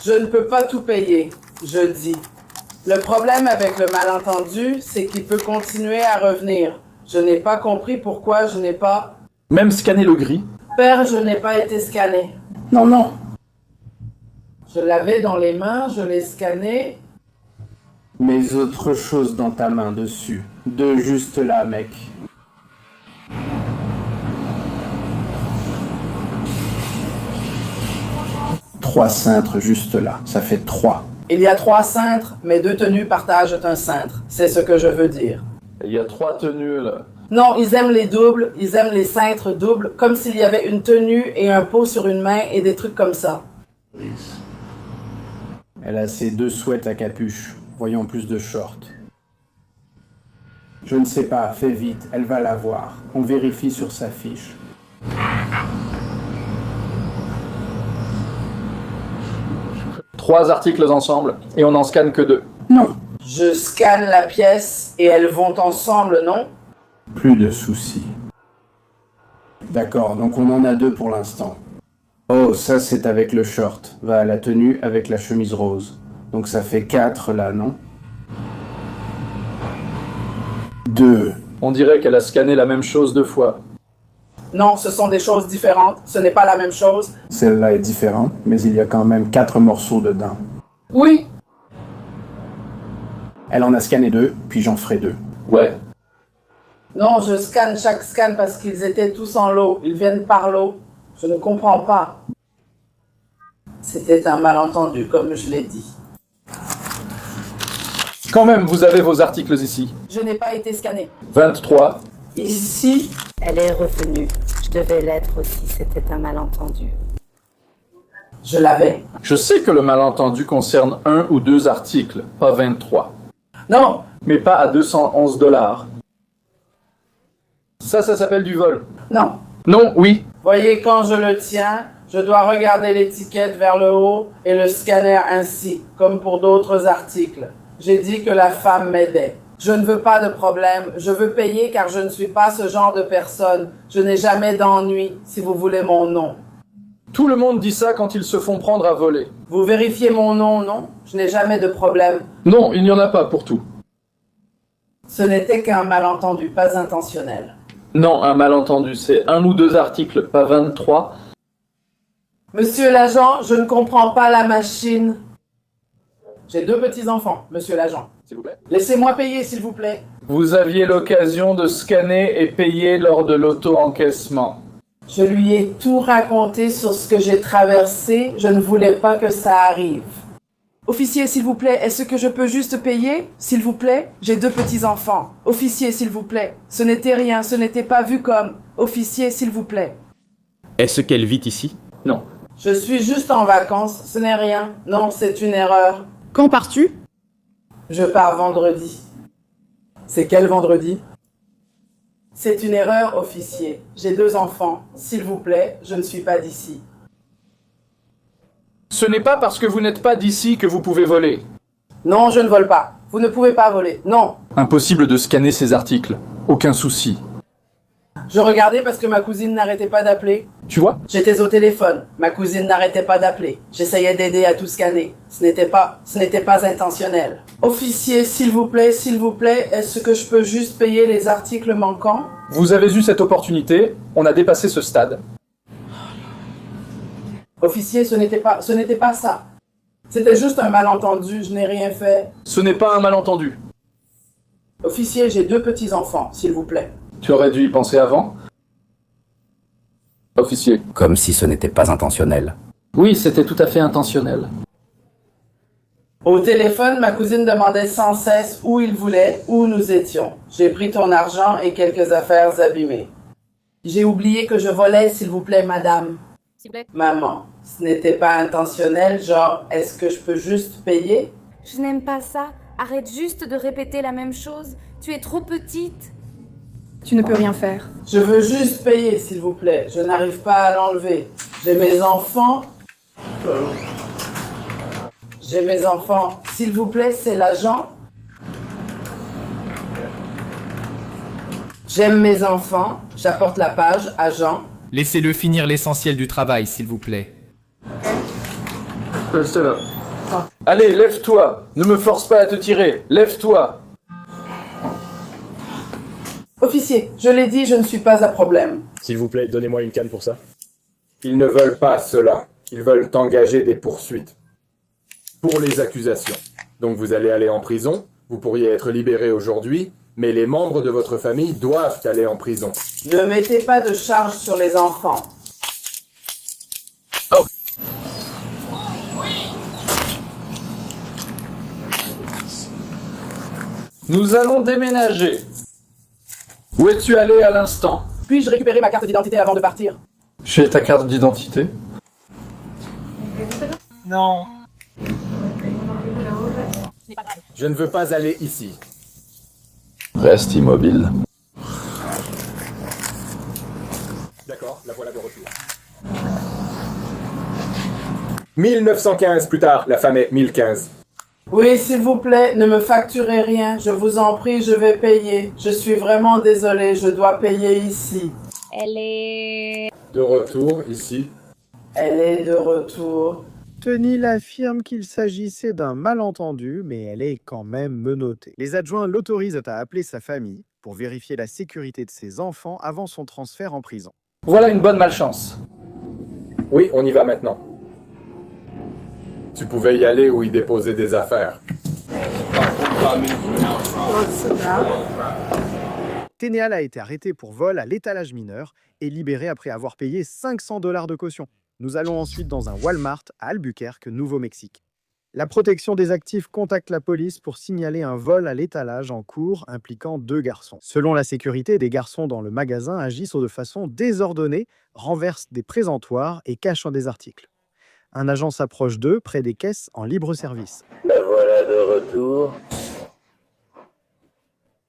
Je ne peux pas tout payer, je dis. Le problème avec le malentendu, c'est qu'il peut continuer à revenir. Je n'ai pas compris pourquoi je n'ai pas... Même scanner le gris? Père, je n'ai pas été scanné. Non, non. Je l'avais dans les mains, je l'ai scanné. Mais autre chose dans ta main dessus. De juste là, mec. Trois cintres juste là. Ça fait 3. Il y a 3 cintres, mais 2 tenues partagent un cintre. C'est ce que je veux dire. Il y a 3 tenues là. Non, ils aiment les doubles, ils aiment les cintres doubles, comme s'il y avait une tenue et un pot sur une main et des trucs comme ça. Elle a ses 2 sweats à capuche. Voyons plus de shorts. Je ne sais pas, fais vite, elle va l'avoir. On vérifie sur sa fiche. Trois articles ensemble, et on n'en scanne que 2. Non. Je scanne la pièce et elles vont ensemble, non? Plus de soucis. D'accord, donc on en a 2 pour l'instant. Oh, ça c'est avec le short. Va à la tenue avec la chemise rose. Donc ça fait 4 là, non? 2. On dirait qu'elle a scanné la même chose 2 fois. Non, ce sont des choses différentes. Ce n'est pas la même chose. Celle-là est différente, mais il y a quand même 4 morceaux dedans. Oui. Elle en a scanné 2, puis j'en ferai 2. Ouais. Non, je scanne chaque scan parce qu'ils étaient tous en lot. Ils viennent par lot. Je ne comprends pas. C'était un malentendu, comme je l'ai dit. Quand même, vous avez vos articles ici. Je n'ai pas été scanné. 23. Ici. Elle est revenue. Je devais l'être aussi, c'était un malentendu. Je l'avais. Je sais que le malentendu concerne 1 ou 2 articles, pas 23. Non. Mais pas à 211 $. Ça s'appelle du vol. Non. Non, oui. Voyez, quand je le tiens, je dois regarder l'étiquette vers le haut et le scanner ainsi, comme pour d'autres articles. J'ai dit que la femme m'aidait. Je ne veux pas de problème. Je veux payer car je ne suis pas ce genre de personne. Je n'ai jamais d'ennui, si vous voulez mon nom. Tout le monde dit ça quand ils se font prendre à voler. Vous vérifiez mon nom, non? Je n'ai jamais de problème. Non, il n'y en a pas pour tout. Ce n'était qu'un malentendu, pas intentionnel. Non, un malentendu, c'est 1 ou 2 articles, pas 23. Monsieur l'agent, je ne comprends pas la machine. J'ai 2 petits-enfants, monsieur l'agent. S'il vous plaît. Laissez-moi payer, s'il vous plaît. Vous aviez l'occasion de scanner et payer lors de l'auto-encaissement. Je lui ai tout raconté sur ce que j'ai traversé. Je ne voulais pas que ça arrive. Officier, s'il vous plaît, est-ce que je peux juste payer? S'il vous plaît, j'ai 2 petits-enfants. Officier, s'il vous plaît. Ce n'était rien, ce n'était pas vu comme. Officier, s'il vous plaît. Est-ce qu'elle vit ici? Non. Je suis juste en vacances, ce n'est rien. Non, c'est une erreur. Quand pars-tu? Je pars vendredi. C'est quel vendredi? C'est une erreur, officier. J'ai 2 enfants. S'il vous plaît, je ne suis pas d'ici. Ce n'est pas parce que vous n'êtes pas d'ici que vous pouvez voler. Non, je ne vole pas. Vous ne pouvez pas voler. Non. Impossible de scanner ces articles. Aucun souci. Je regardais parce que ma cousine n'arrêtait pas d'appeler. Tu vois? J'étais au téléphone. Ma cousine n'arrêtait pas d'appeler. J'essayais d'aider à tout scanner. Ce n'était pas intentionnel. Officier, s'il vous plaît, est-ce que je peux juste payer les articles manquants? Vous avez eu cette opportunité. On a dépassé ce stade. Officier, ce n'était pas ça. C'était juste un malentendu, je n'ai rien fait. Ce n'est pas un malentendu. Officier, j'ai 2 petits-enfants, s'il vous plaît. Tu aurais dû y penser avant. Officier. Comme si ce n'était pas intentionnel. Oui, c'était tout à fait intentionnel. Au téléphone, ma cousine demandait sans cesse où il voulait, où nous étions. J'ai pris ton argent et quelques affaires abîmées. J'ai oublié que je volais, s'il vous plaît, madame. S'il vous plaît. Maman, ce n'était pas intentionnel, genre, est-ce que je peux juste payer? Je n'aime pas ça. Arrête juste de répéter la même chose. Tu es trop petite. Tu ne peux rien faire. Je veux juste payer, s'il vous plaît. Je n'arrive pas à l'enlever. J'ai mes enfants. S'il vous plaît, c'est l'agent. J'aime mes enfants. J'apporte la page, agent. Laissez-le finir l'essentiel du travail, s'il vous plaît. Reste là. Allez, lève-toi. Ne me force pas à te tirer. Lève-toi. Officier, je l'ai dit, je ne suis pas à problème. S'il vous plaît, donnez-moi une canne pour ça. Ils ne veulent pas cela. Ils veulent engager des poursuites. Pour les accusations. Donc vous allez aller en prison, vous pourriez être libéré aujourd'hui, mais les membres de votre famille doivent aller en prison. Ne mettez pas de charge sur les enfants. Oh. Nous allons déménager. Où es-tu allé à l'instant? Puis-je récupérer ma carte d'identité avant de partir? J'ai ta carte d'identité. Non. Je ne veux pas aller ici. Reste immobile. D'accord, la voilà de retour. 1915 plus tard, la femme est 1015. Oui, s'il vous plaît, ne me facturez rien. Je vous en prie, je vais payer. Je suis vraiment désolé, je dois payer ici. Elle est... De retour, ici. Elle est de retour. Tenil affirme qu'il s'agissait d'un malentendu, mais elle est quand même menottée. Les adjoints l'autorisent à appeler sa famille pour vérifier la sécurité de ses enfants avant son transfert en prison. Voilà une bonne malchance. Oui, on y va maintenant. Tu pouvais y aller ou y déposer des affaires. Ténéal a été arrêté pour vol à l'étalage mineur et libéré après avoir payé $500 de caution. Nous allons ensuite dans un Walmart à Albuquerque, Nouveau-Mexique. La protection des actifs contacte la police pour signaler un vol à l'étalage en cours impliquant 2 garçons. Selon la sécurité, des garçons dans le magasin agissent de façon désordonnée, renversent des présentoirs et cachent des articles. Un agent s'approche d'eux près des caisses en libre service. La voilà de retour.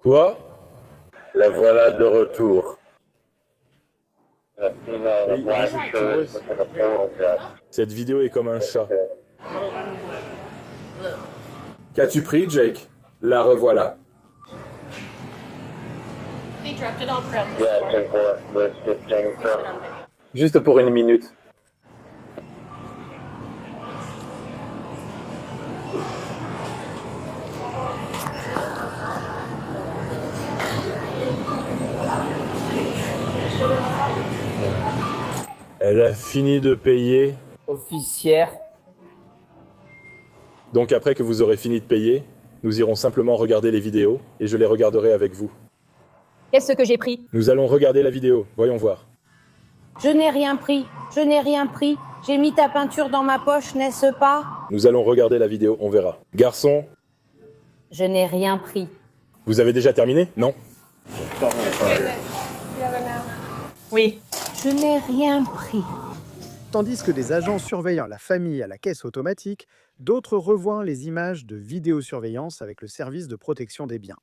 Quoi? La voilà de retour. Cette vidéo est comme un chat. Qu'as-tu pris, Jake? La revoilà. Juste pour une minute. Elle a fini de payer. Officière. Donc après que vous aurez fini de payer, nous irons simplement regarder les vidéos et je les regarderai avec vous. Qu'est-ce que j'ai pris? Nous allons regarder la vidéo, voyons voir. Je n'ai rien pris. Je n'ai rien pris. J'ai mis ta peinture dans ma poche, n'est-ce pas? Nous allons regarder la vidéo, on verra. Garçon, Je n'ai rien pris. vous avez déjà terminé? Non? Oui. Je n'ai rien pris. Tandis que des agents surveillant la famille à la caisse automatique, d'autres revoient les images de vidéosurveillance avec le service de protection des biens.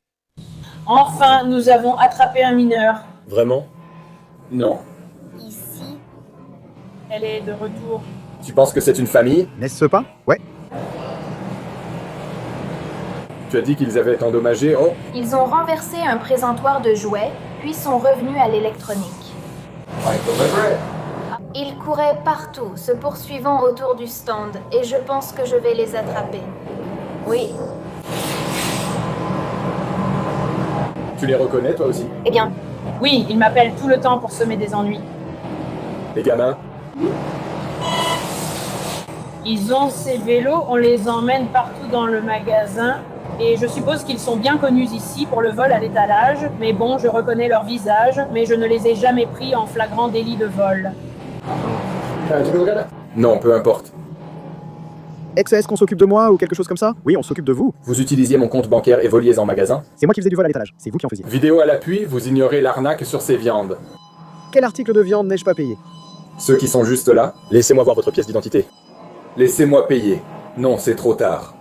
Enfin, nous avons attrapé un mineur. Vraiment? Non. Ici. Elle est de retour. Tu penses que c'est une famille? N'est-ce pas? Ouais. Tu as dit qu'ils avaient endommagé, oh? Ils ont renversé un présentoir de jouets, puis sont revenus à l'électronique. Ils couraient partout, se poursuivant autour du stand, et je pense que je vais les attraper. Oui. Tu les reconnais, toi aussi? Eh bien, Oui, ils m'appellent tout le temps pour semer des ennuis. Les gamins? Ils ont ces vélos, on les emmène partout dans le magasin. Et je suppose qu'ils sont bien connus ici pour le vol à l'étalage. Mais bon, je reconnais leur visage, mais je ne les ai jamais pris en flagrant délit de vol. Non, peu importe. Est-ce qu'on s'occupe de moi ou quelque chose comme ça? Oui, on s'occupe de vous. Vous utilisiez mon compte bancaire et voliez en magasin? C'est moi qui faisais du vol à l'étalage, c'est vous qui en faisiez. Vidéo à l'appui, vous ignorez l'arnaque sur ces viandes. Quel article de viande n'ai-je pas payé? Ceux qui sont juste là, laissez-moi voir votre pièce d'identité. Laissez-moi payer. Non, c'est trop tard.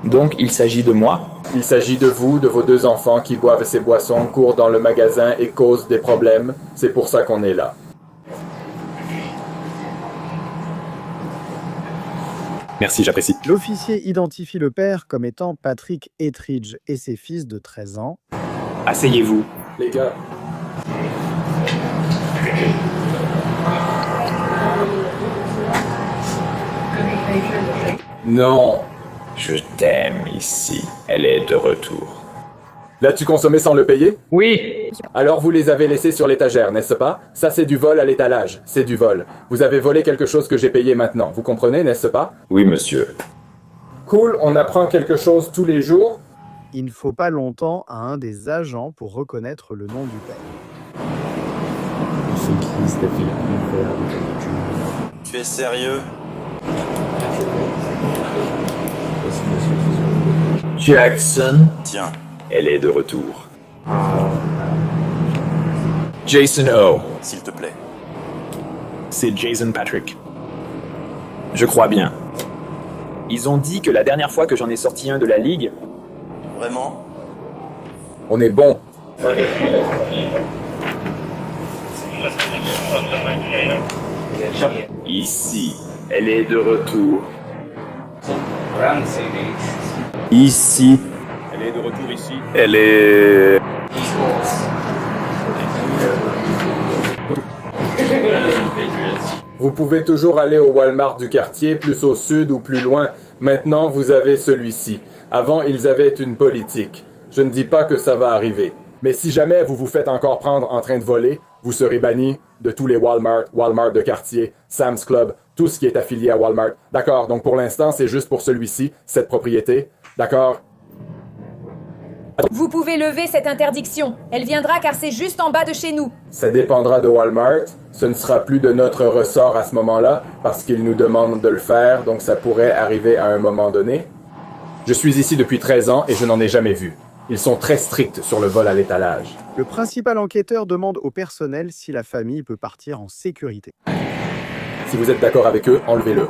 Donc, il s'agit de moi? Il s'agit de vous, de vos 2 enfants qui boivent ces boissons, courent dans le magasin et causent des problèmes. C'est pour ça qu'on est là. Merci, j'apprécie. L'officier identifie le père comme étant Patrick Ettridge et ses fils de 13 ans. Asseyez-vous. Les gars. Non. Je t'aime ici. Elle est de retour. L'as-tu consommé sans le payer? Oui. Alors vous les avez laissés sur l'étagère, n'est-ce pas? Ça c'est du vol à l'étalage, c'est du vol. Vous avez volé quelque chose que j'ai payé maintenant, vous comprenez, n'est-ce pas? Oui, monsieur. Cool, on apprend quelque chose tous les jours. Il ne faut pas longtemps à un des agents pour reconnaître le nom du père. Tu es sérieux? Jackson. Tiens, Elle est de retour. Jason O. S'il te plaît. C'est Jason Patrick. Je crois bien. Ils ont dit que la dernière fois que j'en ai sorti un de la ligue... Vraiment? On est bon. Ici, elle est de retour. Ici. Elle est de retour ici. Elle est... Vous pouvez toujours aller au Walmart du quartier, plus au sud ou plus loin. Maintenant, vous avez celui-ci. Avant, ils avaient une politique. Je ne dis pas que ça va arriver. Mais si jamais vous vous faites encore prendre en train de voler, vous serez banni de tous les Walmart, Walmart de quartier, Sam's Club, tout ce qui est affilié à Walmart. D'accord, donc pour l'instant, c'est juste pour celui-ci, cette propriété. D'accord? Vous pouvez lever cette interdiction. Elle viendra car c'est juste en bas de chez nous. Ça dépendra de Walmart. Ce ne sera plus de notre ressort à ce moment-là, parce qu'ils nous demandent de le faire, donc ça pourrait arriver à un moment donné. Je suis ici depuis 13 ans et je n'en ai jamais vu. Ils sont très stricts sur le vol à l'étalage. Le principal enquêteur demande au personnel si la famille peut partir en sécurité. Si vous êtes d'accord avec eux, enlevez-le.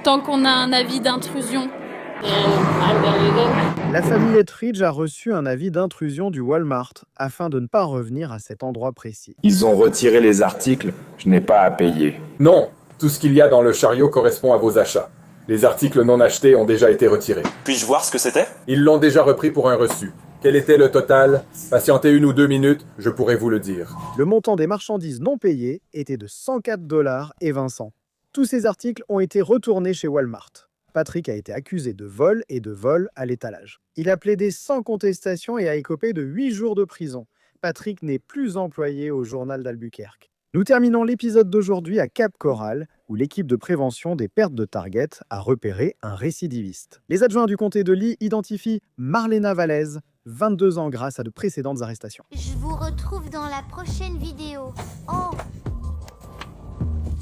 Tant qu'on a un avis d'intrusion. La famille Ettridge a reçu un avis d'intrusion du Walmart afin de ne pas revenir à cet endroit précis. Ils ont retiré les articles. Je n'ai pas à payer. Non, tout ce qu'il y a dans le chariot correspond à vos achats. Les articles non achetés ont déjà été retirés. Puis-je voir ce que c'était? Ils l'ont déjà repris pour un reçu. Quel était le total? Patientez 1 ou 2 minutes, je pourrai vous le dire. Le montant des marchandises non payées était de 104 $ et 20 cents. Tous ces articles ont été retournés chez Walmart. Patrick a été accusé de vol et de vol à l'étalage. Il a plaidé sans contestation et a écopé de 8 jours de prison. Patrick n'est plus employé au journal d'Albuquerque. Nous terminons l'épisode d'aujourd'hui à Cap Coral, où l'équipe de prévention des pertes de target a repéré un récidiviste. Les adjoints du comté de Lee identifient Marlena Valez, 22 ans grâce à de précédentes arrestations. Je vous retrouve dans la prochaine vidéo. Oh!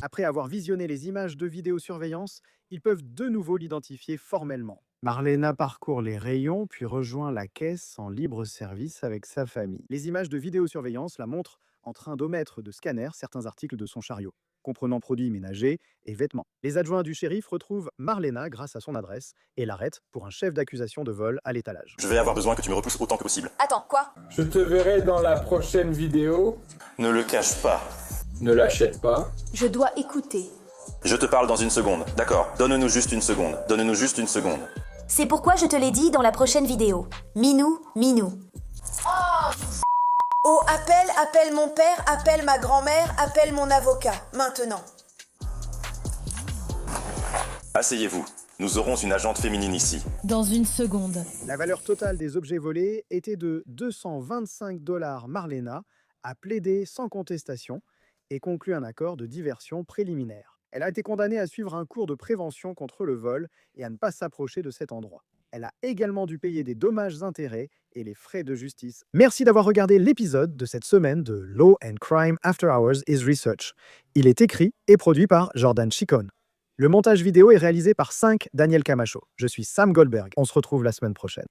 Après avoir visionné les images de vidéosurveillance, ils peuvent de nouveau l'identifier formellement. Marlena parcourt les rayons puis rejoint la caisse en libre service avec sa famille. Les images de vidéosurveillance la montrent en train d'omettre de scanner certains articles de son chariot, comprenant produits ménagers et vêtements. Les adjoints du shérif retrouvent Marlena grâce à son adresse et l'arrêtent pour un chef d'accusation de vol à l'étalage. Je vais avoir besoin que tu me repousses autant que possible. Attends, quoi? Je te verrai dans la prochaine vidéo. Ne le cache pas. Ne l'achète pas. Je dois écouter. Je te parle dans une seconde. D'accord, donne-nous juste une seconde. Donne-nous juste une seconde. C'est pourquoi je te l'ai dit dans la prochaine vidéo. Minou, minou. Oh, appelle mon père, appelle ma grand-mère, appelle mon avocat. Maintenant. Asseyez-vous. Nous aurons une agente féminine ici. Dans une seconde. La valeur totale des objets volés était de 225 $ Marlena a plaidé sans contestation et conclu un accord de diversion préliminaire. Elle a été condamnée à suivre un cours de prévention contre le vol et à ne pas s'approcher de cet endroit. Elle a également dû payer des dommages-intérêts et les frais de justice. Merci d'avoir regardé l'épisode de cette semaine de Law and Crime After Hours is Research. Il est écrit et produit par Jordan Chicone. Le montage vidéo est réalisé par Daniel Camacho. Je suis Sam Goldberg. On se retrouve la semaine prochaine.